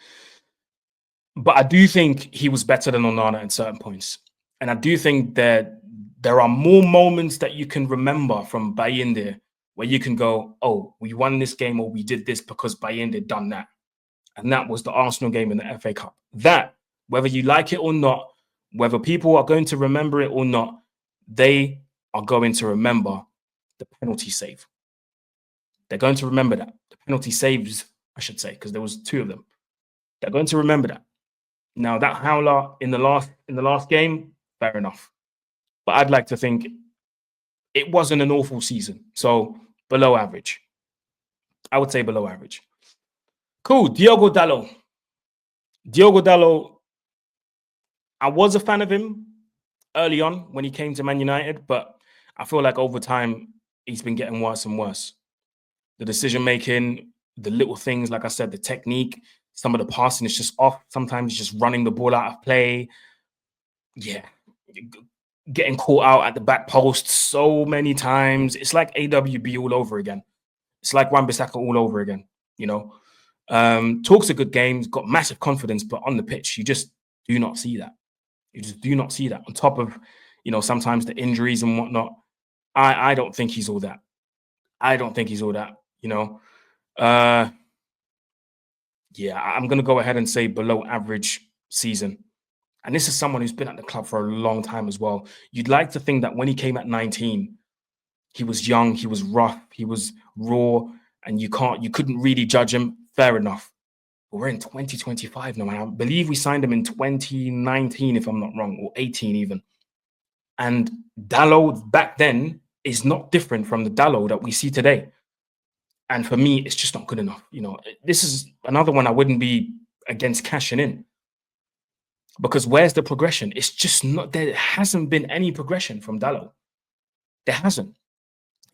But I do think he was better than Onana at certain points. And I do think that there are more moments that you can remember from Bayinde where you can go, oh, we won this game or we did this because Bayinde done that. And that was the Arsenal game in the FA Cup. That, whether you like it or not, whether people are going to remember it or not, they are going to remember the penalty save. They're going to remember that. The penalty saves, I should say, because there was 2 of them. They're going to remember that. Now, that howler in the last game, fair enough. But I'd like to think it wasn't an awful season. So below average. I would say below average. Cool. Diogo Dalot. Diogo Dalot, I was a fan of him early on when he came to Man United, but I feel like over time, he's been getting worse and worse. The decision-making, the little things, like I said, the technique, some of the passing is just off. Sometimes he's just running the ball out of play. Yeah. Getting caught out at the back post so many times. It's like AWB all over again. It's like Wan-Bissaka all over again, you know. Talks a good game, got massive confidence, but on the pitch, you just do not see that. You just do not see that. On top of, you know, sometimes the injuries and whatnot. I don't think he's all that. I don't think he's all that, you know. Yeah, I'm going to go ahead and say below average season. And this is someone who's been at the club for a long time as well. You'd like to think that when he came at 19, he was young, he was rough, he was raw, and you couldn't really judge him. Fair enough. But we're in 2025 now, and I believe we signed him in 2019, if I'm not wrong, or 18 even. And Dalot back then is not different from the Dalot that we see today. And for me, it's just not good enough. You know, this is another one I wouldn't be against cashing in. Because where's the progression? It's just not, there hasn't been any progression from Dalot. There hasn't.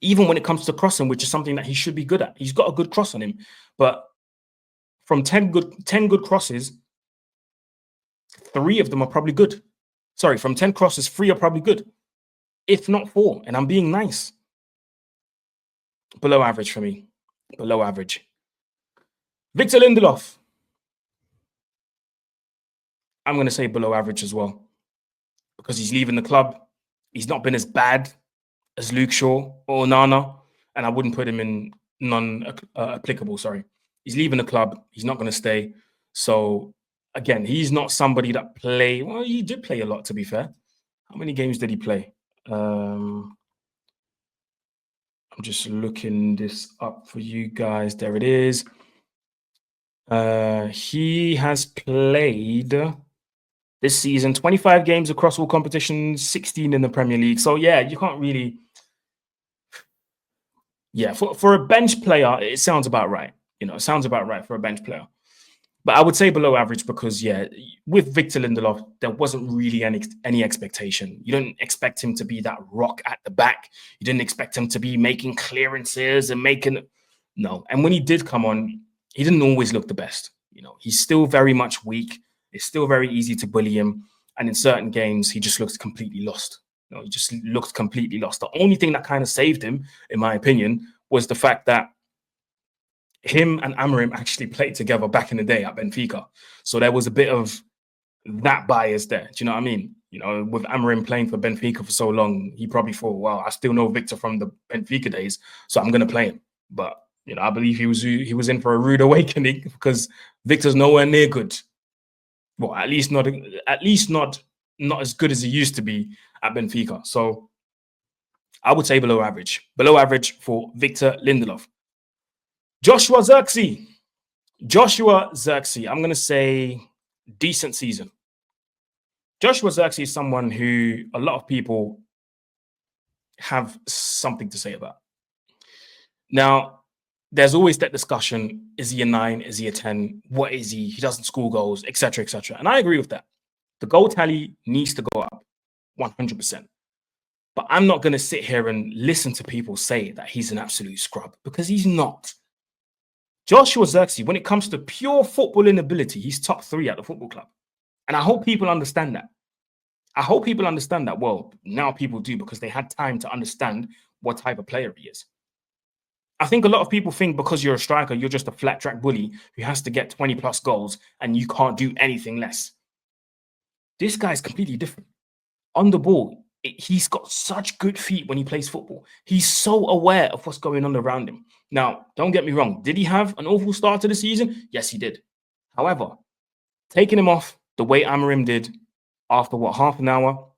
Even when it comes to crossing, which is something that he should be good at. He's got a good cross on him. But from 10 good crosses, 3 of them are probably good. Sorry, from 10 crosses, 3 are probably good. If not 4. And I'm being nice. Below average for me. Below average. Victor Lindelof. I'm going to say below average as well. Because he's leaving the club. He's not been as bad as Luke Shaw or Onana. And I wouldn't put him in non-applicable, sorry. He's leaving the club. He's not going to stay. So, again, he's not somebody that play. Well, he did play a lot, to be fair. How many games did he play? I'm just looking this up for you guys. There it is. He has played this season 25 games across all competitions, 16 in the Premier League. So, yeah, you can't really... Yeah, for a bench player, it sounds about right. You know, it sounds about right for a bench player. But I would say below average because, yeah, with Victor Lindelof, there wasn't really any expectation. You didn't expect him to be that rock at the back. You didn't expect him to be making clearances and making... No. And when he did come on, he didn't always look the best. You know, he's still very much weak. It's still very easy to bully him. And in certain games, he just looks completely lost. You know, he just looked completely lost. The only thing that kind of saved him, in my opinion, was the fact that him and Amorim actually played together back in the day at Benfica. So there was a bit of that bias there. Do you know what I mean? You know, with Amorim playing for Benfica for so long, he probably thought, well, I still know Victor from the Benfica days, so I'm going to play him. But, you know, I believe he was in for a rude awakening because Victor's nowhere near good. Well, at least not as good as he used to be at Benfica. So I would say below average. Below average for Victor Lindelof. Joshua Xeraky. I'm going to say decent season. Joshua Xeraky is someone who a lot of people have something to say about. Now, there's always that discussion. Is he a 9? Is he a 10? What is he? He doesn't score goals, etc., etc. And I agree with that. The goal tally needs to go up 100%. But I'm not going to sit here and listen to people say that he's an absolute scrub because he's not. Joshua Xeraky, when it comes to pure footballing ability, he's top 3 at the football club. And I hope people understand that. I hope people understand that. Well, now people do because they had time to understand what type of player he is. I think a lot of people think because you're a striker, you're just a flat track bully who has to get 20 plus goals and you can't do anything less. This guy's completely different. On the ball, he's got such good feet when he plays football. He's so aware of what's going on around him. Now, don't get me wrong. Did he have an awful start to the season? Yes, he did. However, taking him off the way Amorim did after, half an hour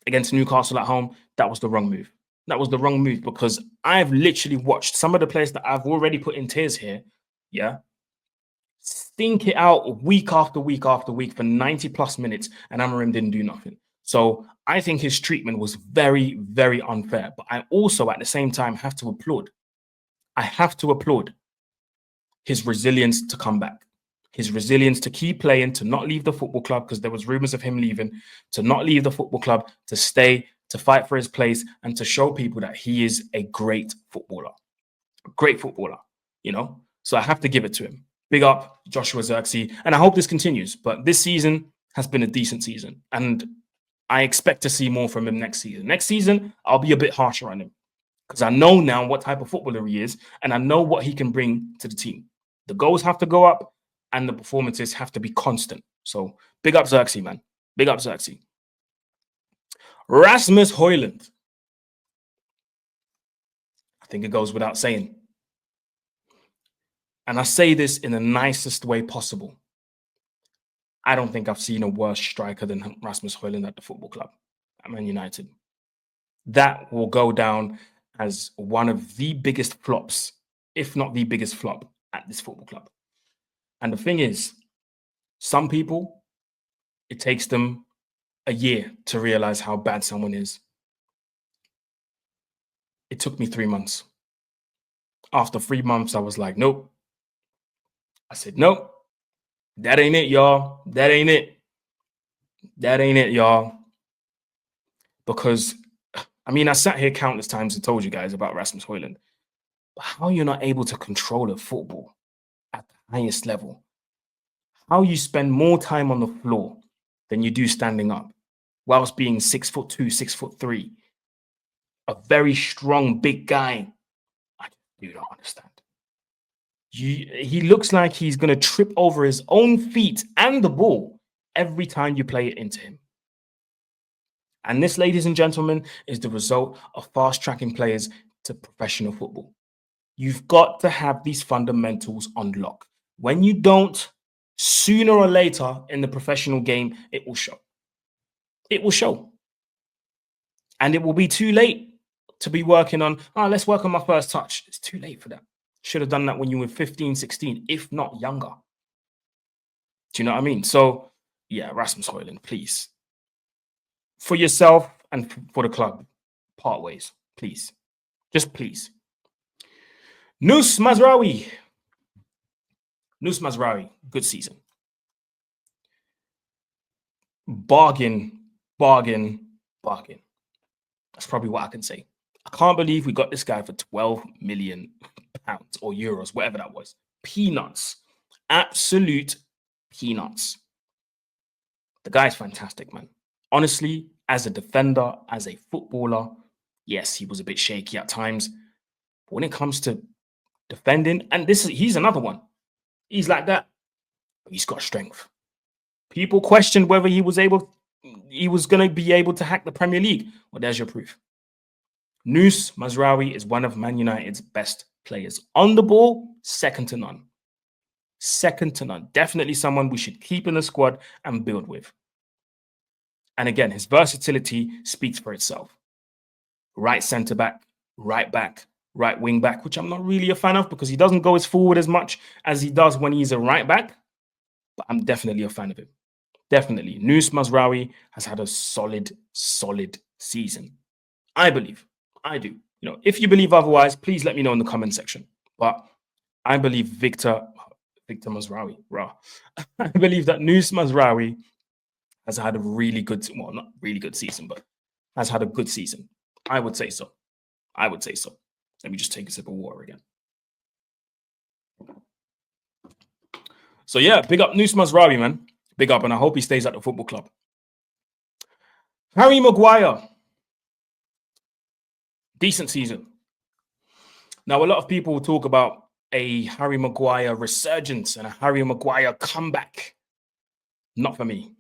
against Newcastle at home, that was the wrong move. That was the wrong move because I've literally watched some of the players that I've already put in tears here, yeah, stink it out week after week after week for 90 plus minutes, and Amorim didn't do nothing. So I think his treatment was very, very unfair. But I also, at the same time, have to applaud. I have to applaud his resilience to come back, his resilience to keep playing, to not leave the football club because there was rumors of him leaving, to not leave the football club, to stay, to fight for his place, and to show people that he is a great footballer. A great footballer, you know? So I have to give it to him. Big up Joshua Xeraky, and I hope this continues. But this season has been a decent season, and I expect to see more from him next season. Next season, I'll be a bit harsher on him because I know now what type of footballer he is, and I know what he can bring to the team. The goals have to go up, and the performances have to be constant. So big up Xeraky, man. Big up Xeraky. Rasmus Højlund. I think it goes without saying. And I say this in the nicest way possible. I don't think I've seen a worse striker than Rasmus Højlund at the football club, at Man United. That will go down as one of the biggest flops, if not the biggest flop at this football club. And the thing is, some people, it takes them a year to realize how bad someone is. It took me 3 months. After 3 months, I was like, nope. I said, nope, that ain't it, y'all. That ain't it. That ain't it, y'all. Because, I mean, I sat here countless times and told you guys about Rasmus Højlund. But how you're not able to control a football at the highest level, how you spend more time on the floor than you do standing up, whilst being 6'2", 6'3", a very strong, big guy. I do not understand. He looks like he's going to trip over his own feet and the ball every time you play it into him. And this, ladies and gentlemen, is the result of fast-tracking players to professional football. You've got to have these fundamentals on lock. When you don't, sooner or later in the professional game, it will show. It will show. And it will be too late to be working on, let's work on my first touch. It's too late for that. Should have done that when you were 15, 16, if not younger. Do you know what I mean? So, yeah, Rasmus Højlund, please. For yourself and for the club, part ways, please. Just please. Nus Mazawi. Nus Mazawi, good season. Bargain. That's probably what I can say. I can't believe we got this guy for 12 million pounds or euros, whatever that was. Peanuts. Absolute peanuts. The guy's fantastic, man. Honestly, as a defender, as a footballer, yes, he was a bit shaky at times. But when it comes to defending, and he's another one. He's like that. He's got strength. People questioned whether he was going to be able to hack the Premier League. Well, there's your proof. Nus Mazawi is one of Man United's best players. On the ball, second to none. Second to none. Definitely someone we should keep in the squad and build with. And again, his versatility speaks for itself. Right centre-back, right back, right wing-back, which I'm not really a fan of because he doesn't go as forward as much as he does when he's a right-back. But I'm definitely a fan of him. Definitely. Nus Mazawi has had a solid season. I believe. I do. You know, if you believe otherwise, please let me know in the comment section. But I believe Victor Mazawi, I believe that Nus Mazawi has had a really good, well, not really good season, but has had a good season. I would say so. Let me just take a sip of water again. So yeah, big up Nus Mazawi, man. Big up, and I hope he stays at the football club. Harry Maguire. Decent season. Now, a lot of people will talk about a Harry Maguire resurgence and a Harry Maguire comeback. Not for me.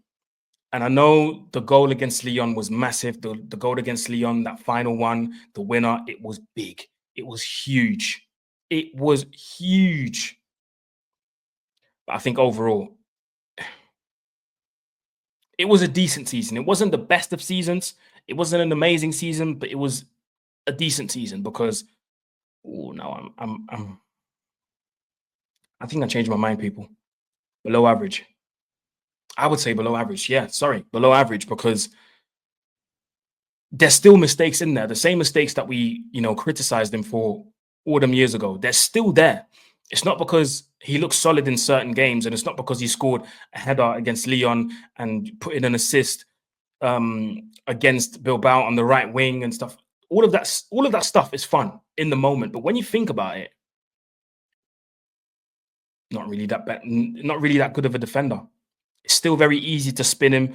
And I know the goal against Lyon was massive. The goal against Lyon, that final one, the winner, it was big. It was huge. It was huge. But I think overall, it was a decent season. It wasn't the best of seasons. It wasn't an amazing season, but it was a decent season because no, I think I changed my mind, people. Below average. I would say below average. Yeah, sorry, below average because there's still mistakes in there. The same mistakes that we, criticized him for all them years ago. They're still there. It's not because he looks solid in certain games, and it's not because he scored a header against Lyon and put in an assist against Bilbao on the right wing and stuff. All of that stuff is fun in the moment, but when you think about it, not really that bad, not really that good of a defender. It's still very easy to spin him.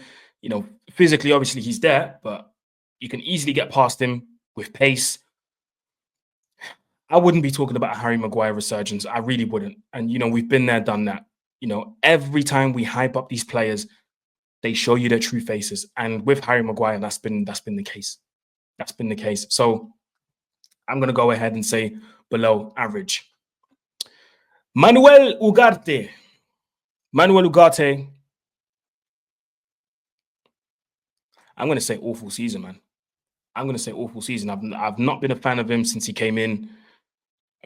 Physically, obviously, he's there, but you can easily get past him with pace. I wouldn't be talking about a Harry Maguire resurgence. I really wouldn't. And, we've been there, done that. Every time we hype up these players, they show you their true faces. And with Harry Maguire, that's been the case. That's been the case. So I'm going to go ahead and say below average. Manuel Ugarte. I'm going to say awful season, man. I'm going to say awful season. I've not been a fan of him since he came in.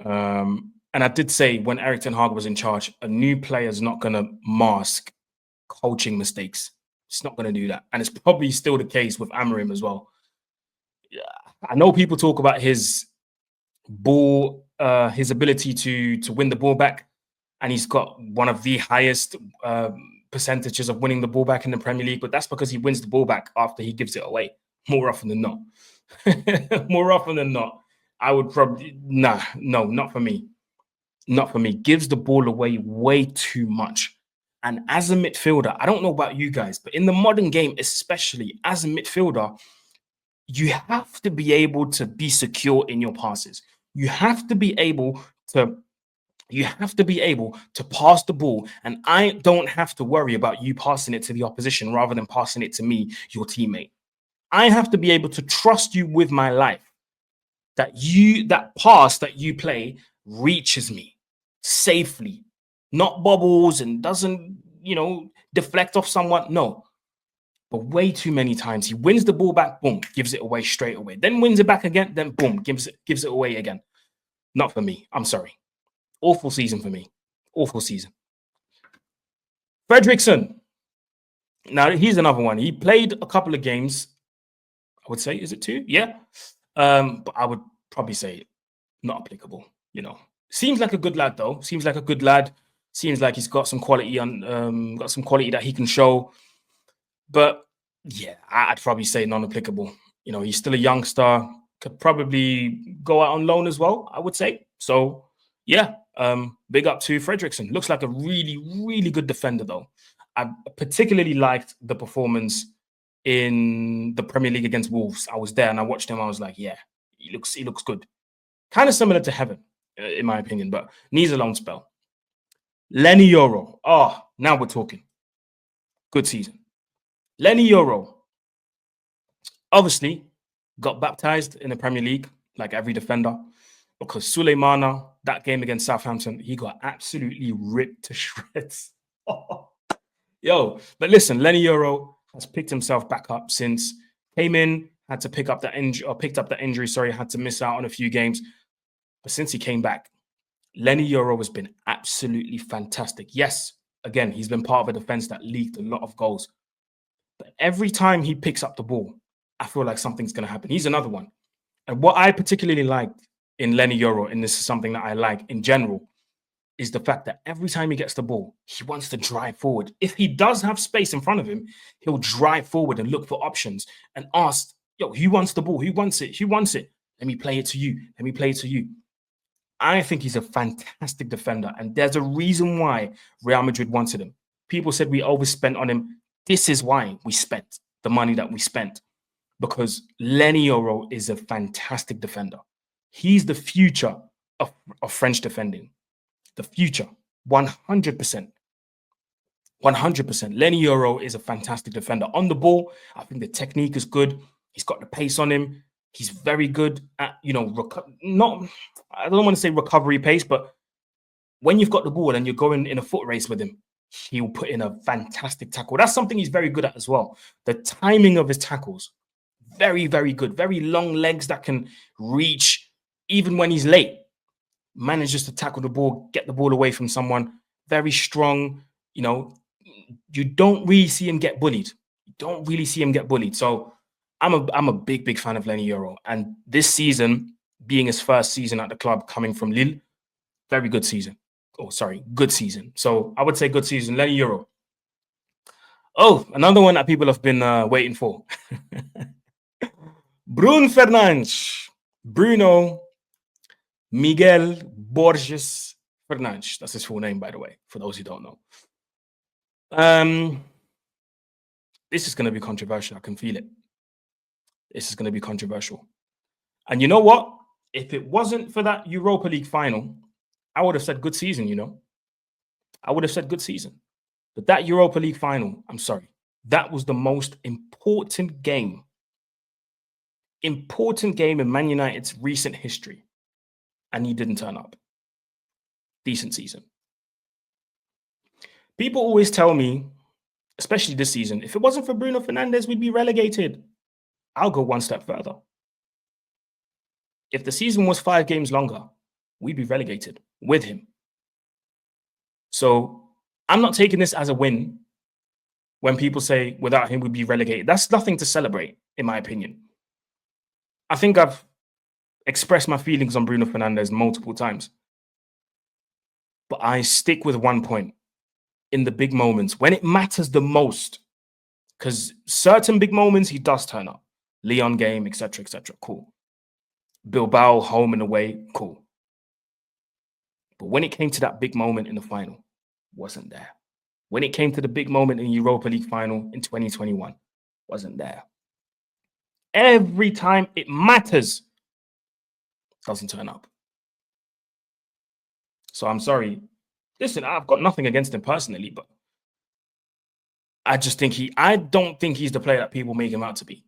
And I did say when Erik ten Hag was in charge, a new player is not going to mask coaching mistakes. It's not going to do that. And it's probably still the case with Amorim as well. I know people talk about his ball, his ability to win the ball back. And he's got one of the highest percentages of winning the ball back in the Premier League. But that's because he wins the ball back after he gives it away. More often than not. More often than not. I would probably, no, not for me. Not for me. Gives the ball away way too much. And as a midfielder, I don't know about you guys, but in the modern game, especially as a midfielder, you have to be able to be secure in your passes. You have to be able to pass the ball, and I don't have to worry about you passing it to the opposition rather than passing it to me, your teammate. I have to be able to trust you with my life. That pass that you play reaches me safely, not bobbles and doesn't, deflect off someone. No. But way too many times he wins the ball back, boom, gives it away straight away. Then wins it back again, then boom, gives it away again. Not for me. I'm sorry. Awful season for me. Awful season. Eriksen. Now, he's another one. He played a couple of games. I would say, is it 2? Yeah. But I would probably say not applicable. Seems like a good lad, though. Seems like a good lad. Seems like he's got some quality that he can show. But yeah, I'd probably say non-applicable. He's still a youngster. Could probably go out on loan as well, I would say. So yeah, big up to Eriksen. Looks like a really, really good defender, though. I particularly liked the performance in the Premier League against Wolves. I was there and I watched him. I was like, yeah, he looks good. Kind of similar to Heaven, in my opinion, but needs a loan spell. Lenny Yoro. Oh, now we're talking. Good season. Lenny Yoro. Obviously, got baptized in the Premier League, like every defender, because Suleimana, that game against Southampton, he got absolutely ripped to shreds. But listen, Lenny Yoro has picked himself back up since came in, had to picked up that injury, had to miss out on a few games. But since he came back, Lenny Yoro has been absolutely fantastic. Yes, again, he's been part of a defense that leaked a lot of goals. But every time he picks up the ball, I feel like something's going to happen. He's another one. And what I particularly liked in Lenny Yoro, and this is something that I like in general, is the fact that every time he gets the ball, he wants to drive forward. If he does have space in front of him, he'll drive forward and look for options and ask, who wants the ball? Who wants it? Who wants it? Let me play it to you. I think he's a fantastic defender, and there's a reason why Real Madrid wanted him. People said we overspent on him. This is why we spent the money that we spent, because Lenny Yoro is a fantastic defender. He's the future of French defending. The future, 100%. 100%. Lenny Yoro is a fantastic defender. On the ball, I think the technique is good. He's got the pace on him. He's very good at, I don't want to say recovery pace, but when you've got the ball and you're going in a foot race with him, he'll put in a fantastic tackle. That's something he's very good at as well. The timing of his tackles, Very, very good. Very long legs that can reach even when he's late. Manages to tackle the ball, get the ball away from someone. Very strong. You know, you don't really see him get bullied. You don't really see him get bullied. So I'm a big fan of Lenny Yoro. And this season, being his first season at the club, coming from Lille, very good season. Oh, sorry, good season. So I would say good season, Lenny Yoro. Oh, another one that people have been waiting for. Bruno Miguel Borges Fernandes. That's his full name, by the way, for those who don't know. This is going to be controversial. I can feel it. This is going to be controversial. And you know what? If it wasn't for that Europa League final, I would have said good season, you know. I would have said good season. But that Europa League final, I'm sorry, that was the most important game in Man United's recent history. And he didn't turn up. Decent season. People always tell me, especially this season, if it wasn't for Bruno Fernandez, we'd be relegated. I'll go one step further. If the season was 5 games longer, we'd be relegated with him. So I'm not taking this as a win when people say without him, we'd be relegated. That's nothing to celebrate, in my opinion. I think I've expressed my feelings on Bruno Fernandez multiple times. But I stick with one point. In the big moments, when it matters the most, because certain big moments, he does turn up. Lyon game, etc., cool. Bilbao, home and away, cool. But when it came to that big moment in the final, wasn't there. When it came to the big moment in Europa League final in 2021, wasn't there. Every time it matters, doesn't turn up. So I'm sorry. Listen, I've got nothing against him personally, but I just think I don't think he's the player that people make him out to be.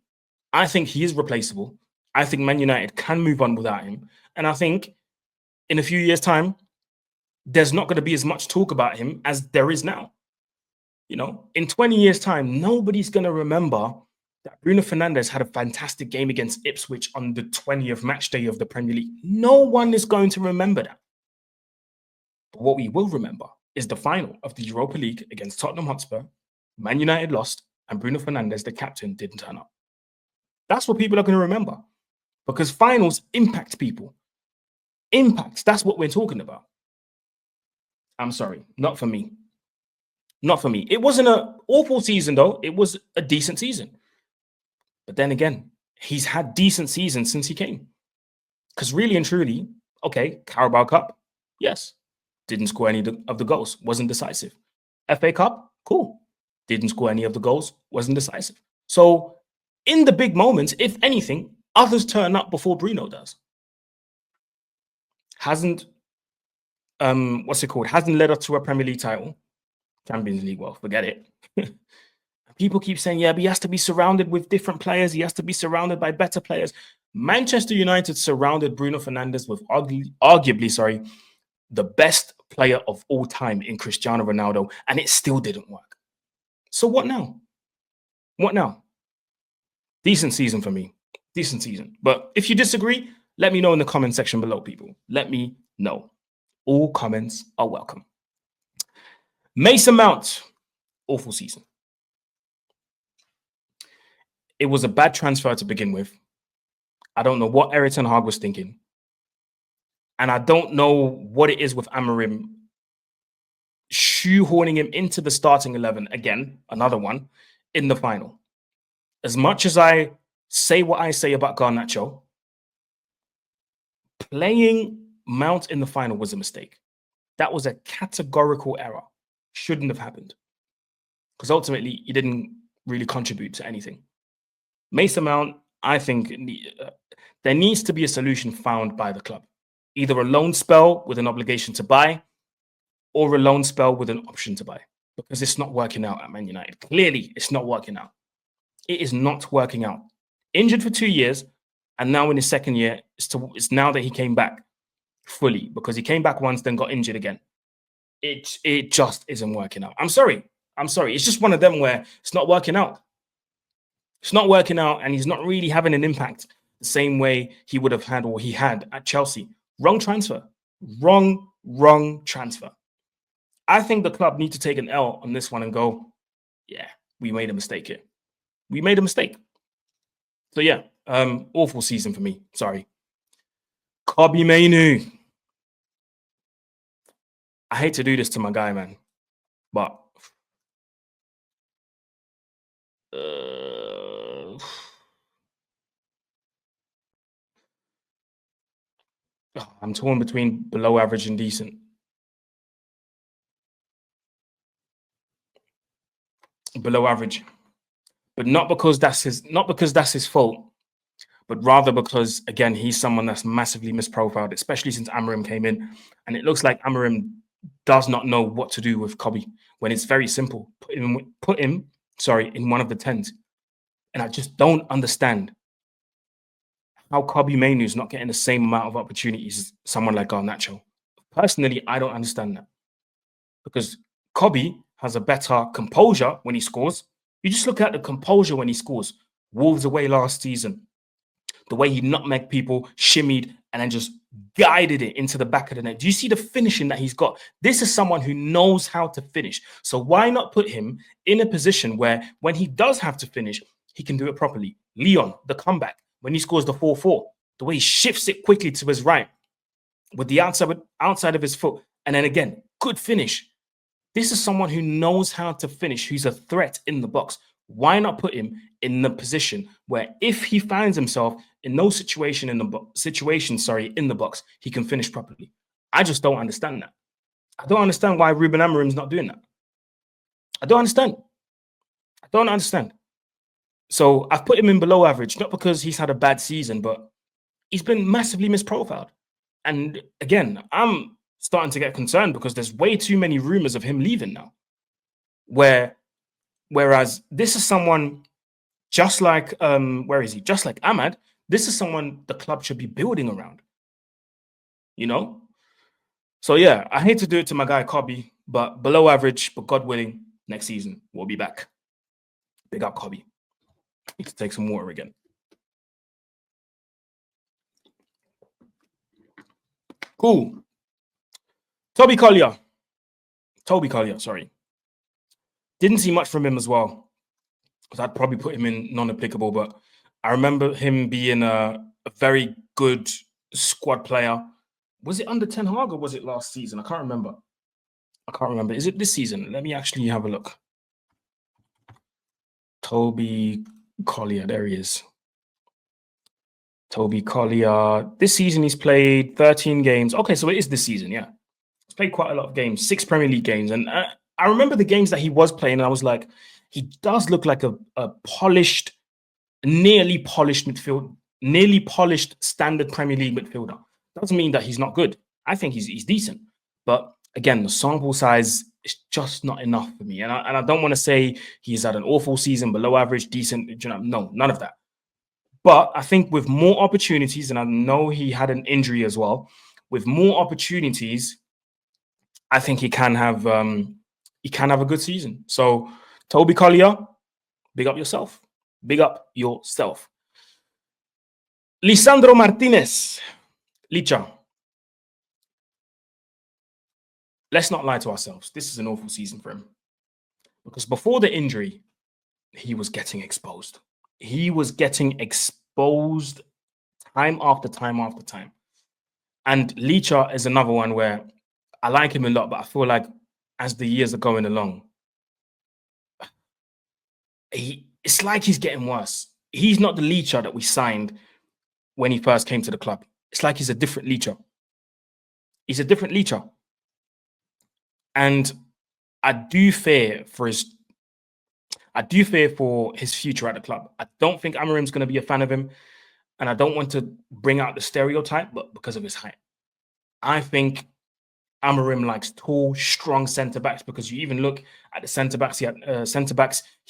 I think he is replaceable. I think Man United can move on without him. And I think in a few years' time, there's not going to be as much talk about him as there is now. You know, in 20 years' time, nobody's going to remember that Bruno Fernandes had a fantastic game against Ipswich on the 20th match day of the Premier League. No one is going to remember that. But what we will remember is the final of the Europa League against Tottenham Hotspur. Man United lost, and Bruno Fernandes, the captain, didn't turn up. That's what people are going to remember, because finals impact people. Impacts, that's what we're talking about. I'm sorry, not for me. Not for me. It wasn't an awful season, though. It was a decent season. But then again, he's had decent seasons since he came. Because really and truly, okay, Carabao Cup, yes. Didn't score any of the goals. Wasn't decisive. FA Cup, cool. Didn't score any of the goals. Wasn't decisive. So in the big moments, if anything, others turn up before Bruno does. Hasn't, hasn't led us to a Premier League title. Champions League, well, forget it. People keep saying, yeah, but he has to be surrounded with different players. He has to be surrounded by better players. Manchester United surrounded Bruno Fernandes with arguably, the best player of all time in Cristiano Ronaldo, and it still didn't work. So what now? What now? Decent season for me. Decent season. But if you disagree, let me know in the comment section below, people. Let me know. All comments are welcome. Mason Mount, awful season. It was a bad transfer to begin with. I don't know what Erik ten Hag was thinking. And I don't know what it is with Amorim shoehorning him into the starting 11 again, another one, in the final. As much as I say what I say about Garnacho, playing Mount in the final was a mistake. That was a categorical error. Shouldn't have happened. Because ultimately, he didn't really contribute to anything. Mason Mount, I think there needs to be a solution found by the club. Either a loan spell with an obligation to buy, or a loan spell with an option to buy. Because it's not working out at Man United. Clearly, it's not working out. It is not working out. Injured for 2 years, and now in his second year, it's now that he came back fully. Because he came back once, then got injured again. It just isn't working out. I'm sorry. It's just one of them where it's not working out. It's not working out, and he's not really having an impact the same way he would have had or he had at Chelsea. Wrong transfer. Wrong transfer. I think the club need to take an L on this one and go, yeah, we made a mistake here. We made a mistake. So yeah, awful season for me. Sorry. Kobbie Mainoo. I hate to do this to my guy, man, but I'm torn between below average and decent. Below average, but not because that's his fault, but rather because, again, he's someone that's massively misprofiled, especially since Amorim came in, and it looks like Amorim does not know what to do with Kobbie when it's very simple. Put him in one of the 10s, and I just don't understand how Kobbie Mainoo is not getting the same amount of opportunities as someone like Garnacho. Personally, I don't understand that, because Kobbie has a better composure when he scores. You just look at the composure when he scores. Wolves away last season, the way he nutmegged people, shimmied, and then just guided it into the back of the net. Do you see the finishing that he's got? This is someone who knows how to finish. So why not put him in a position where when he does have to finish, he can do it properly? Leon, the comeback, when he scores the 4-4, the way he shifts it quickly to his right with the outside of his foot, and then again, good finish. This is someone who knows how to finish, who's a threat in the box. Why not put him in the position where if he finds himself in no situation in the box, he can finish properly? I just don't understand that. I don't understand why Ruben Amorim's not doing that. I don't understand. So I've put him in below average, not because he's had a bad season, but he's been massively misprofiled. And again, I'm starting to get concerned because there's way too many rumors of him leaving now. Whereas this is someone just like just like Ahmad, this is someone the club should be building around. You know? So yeah, I hate to do it to my guy Kobbie, but below average, but God willing, next season we'll be back. Big up Kobbie. Need to take some water again. Cool. Toby Collier, sorry. Didn't see much from him as well, because I'd probably put him in non-applicable, but I remember him being a very good squad player. Was it under Ten Hag or was it last season? I can't remember. Is it this season? Let me actually have a look. Toby Collier, there he is. Toby Collier. This season he's played 13 games. Okay, so it is this season, yeah. He's played quite a lot of games, 6 Premier League games. And I remember the games that he was playing, and I was like, he does look like a polished, nearly polished standard Premier League midfielder. Doesn't mean that he's not good. I think he's decent. But again, the sample size is just not enough for me. And I don't want to say he's had an awful season, below average, decent. No, none of that. But I think with more opportunities, and I know he had an injury as well, with more opportunities, I think he can have a good season. So Toby Collier, big up yourself. Lisandro Martinez, Licha. Let's not lie to ourselves. This is an awful season for him. Because before the injury, he was getting exposed. Time after time after time. And Licha is another one where I like him a lot, but I feel like as the years are going along, it's like he's getting worse. He's not the Licha that we signed when he first came to the club. It's like he's a different Licha. And I do fear for his future at the club. I don't think Amorim's going to be a fan of him, and I don't want to bring out the stereotype, but because of his height. I think Amorim likes tall, strong centre-backs, because you even look at the centre-backs he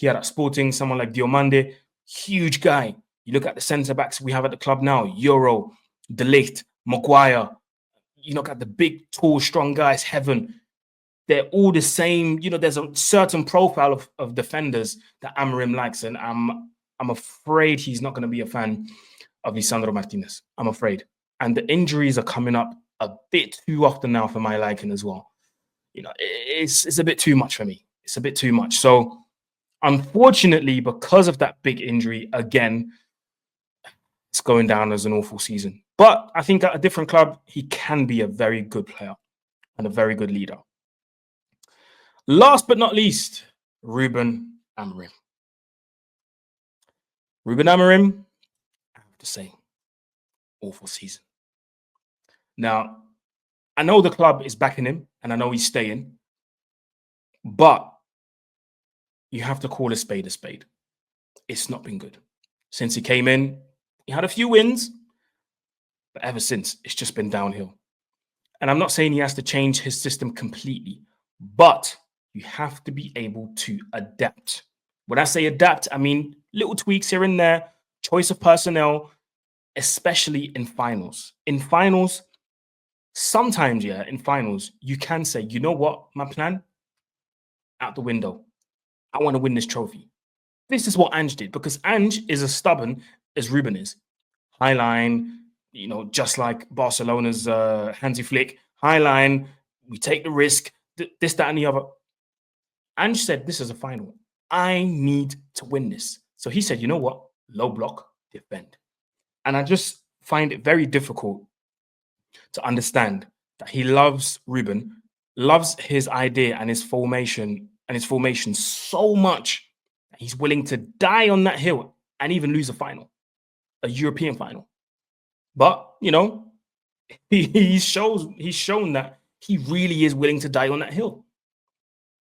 had at Sporting, someone like Diomande, huge guy. You look at the centre-backs we have at the club now, Euro, Dalot, Maguire. You look at the big, tall, strong guys, Heaven. They're all the same. There's a certain profile of defenders that Amorim likes, and I'm I'm afraid he's not going to be a fan of Lisandro Martinez. I'm afraid. And the injuries are coming up a bit too often now for my liking as well. You know, it's a bit too much for me. It's a bit too much. So unfortunately, because of that big injury, again, it's going down as an awful season. But I think at a different club, he can be a very good player and a very good leader. Last but not least, Ruben Amorim. Ruben Amorim, I have to say, awful season. Now, I know the club is backing him and I know he's staying, but you have to call a spade a spade. It's not been good. Since he came in, he had a few wins, but ever since, it's just been downhill. And I'm not saying he has to change his system completely, but you have to be able to adapt. When I say adapt, I mean little tweaks here and there, choice of personnel, especially in finals. In finals, sometimes, in finals, you can say, you know what, my plan? Out the window. I want to win this trophy. This is what Ange did, because Ange is as stubborn as Ruben is. High line, you know, just like Barcelona's Hansi Flick. High line, we take the risk, this, that, and the other. Ange said, this is a final. I need to win this. So he said, you know what? Low block, defend. And I just find it very difficult to understand that he loves Ruben, loves his idea and his formation so much that he's willing to die on that hill and even lose a final, a European final. But, you know, he's shown that he really is willing to die on that hill.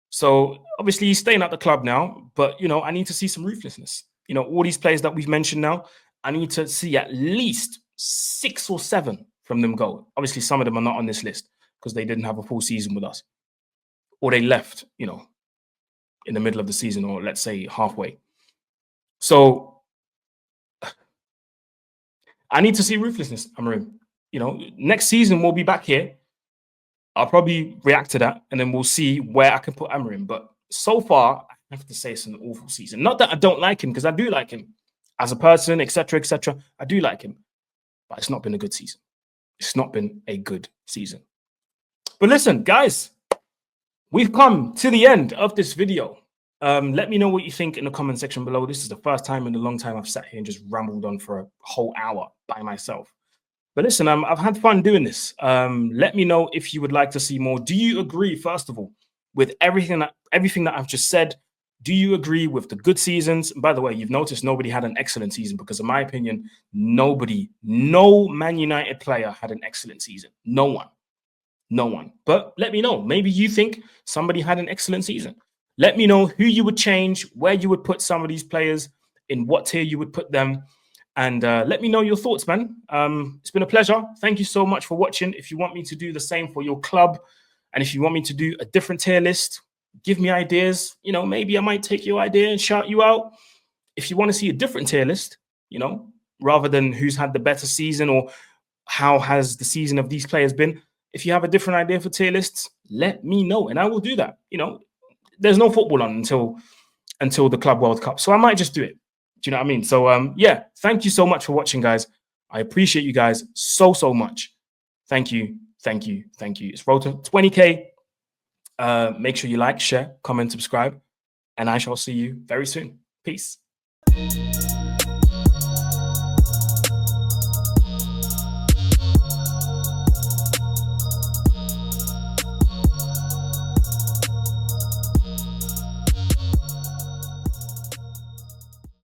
So obviously he's staying at the club now, but, you know, I need to see some ruthlessness. You know, all these players that we've mentioned now, I need to see at least 6 or 7 from them go. Obviously, some of them are not on this list because they didn't have a full season with us, or they left, you know, in the middle of the season, or let's say halfway. So I need to see ruthlessness, Amorim. You know, next season we'll be back here. I'll probably react to that, and then we'll see where I can put Amorim. But so far, I have to say it's an awful season. Not that I don't like him, because I do like him as a person, etc., etc. I do like him, but it's not been a good season. It's not been a good season. But listen, guys, we've come to the end of this video. Let me know what you think in the comment section below. This is the first time in a long time I've sat here and just rambled on for a whole hour by myself. But listen, I've had fun doing this. Let me know if you would like to see more. Do you agree, first of all, with everything that I've just said? Do you agree with the good seasons? And by the way, you've noticed nobody had an excellent season, because in my opinion, no Man United player had an excellent season. No one. But let me know. Maybe you think somebody had an excellent season. Let me know who you would change, where you would put some of these players, in what tier you would put them. And let me know your thoughts, man. It's been a pleasure. Thank you so much for watching. If you want me to do the same for your club, and if you want me to do a different tier list, give me ideas. You know, maybe I might take your idea and shout you out. If you want to see a different tier list, you know, rather than who's had the better season or how has the season of these players been, if you have a different idea for tier lists, let me know and I will do that. You know, there's no football on until the Club World Cup, so I might just do it. Do you know what I mean? So yeah, thank you so much for watching, guys. I appreciate you guys so much. Thank you. It's road to 20K. Make sure you like, share, comment, subscribe, and I shall see you very soon. Peace.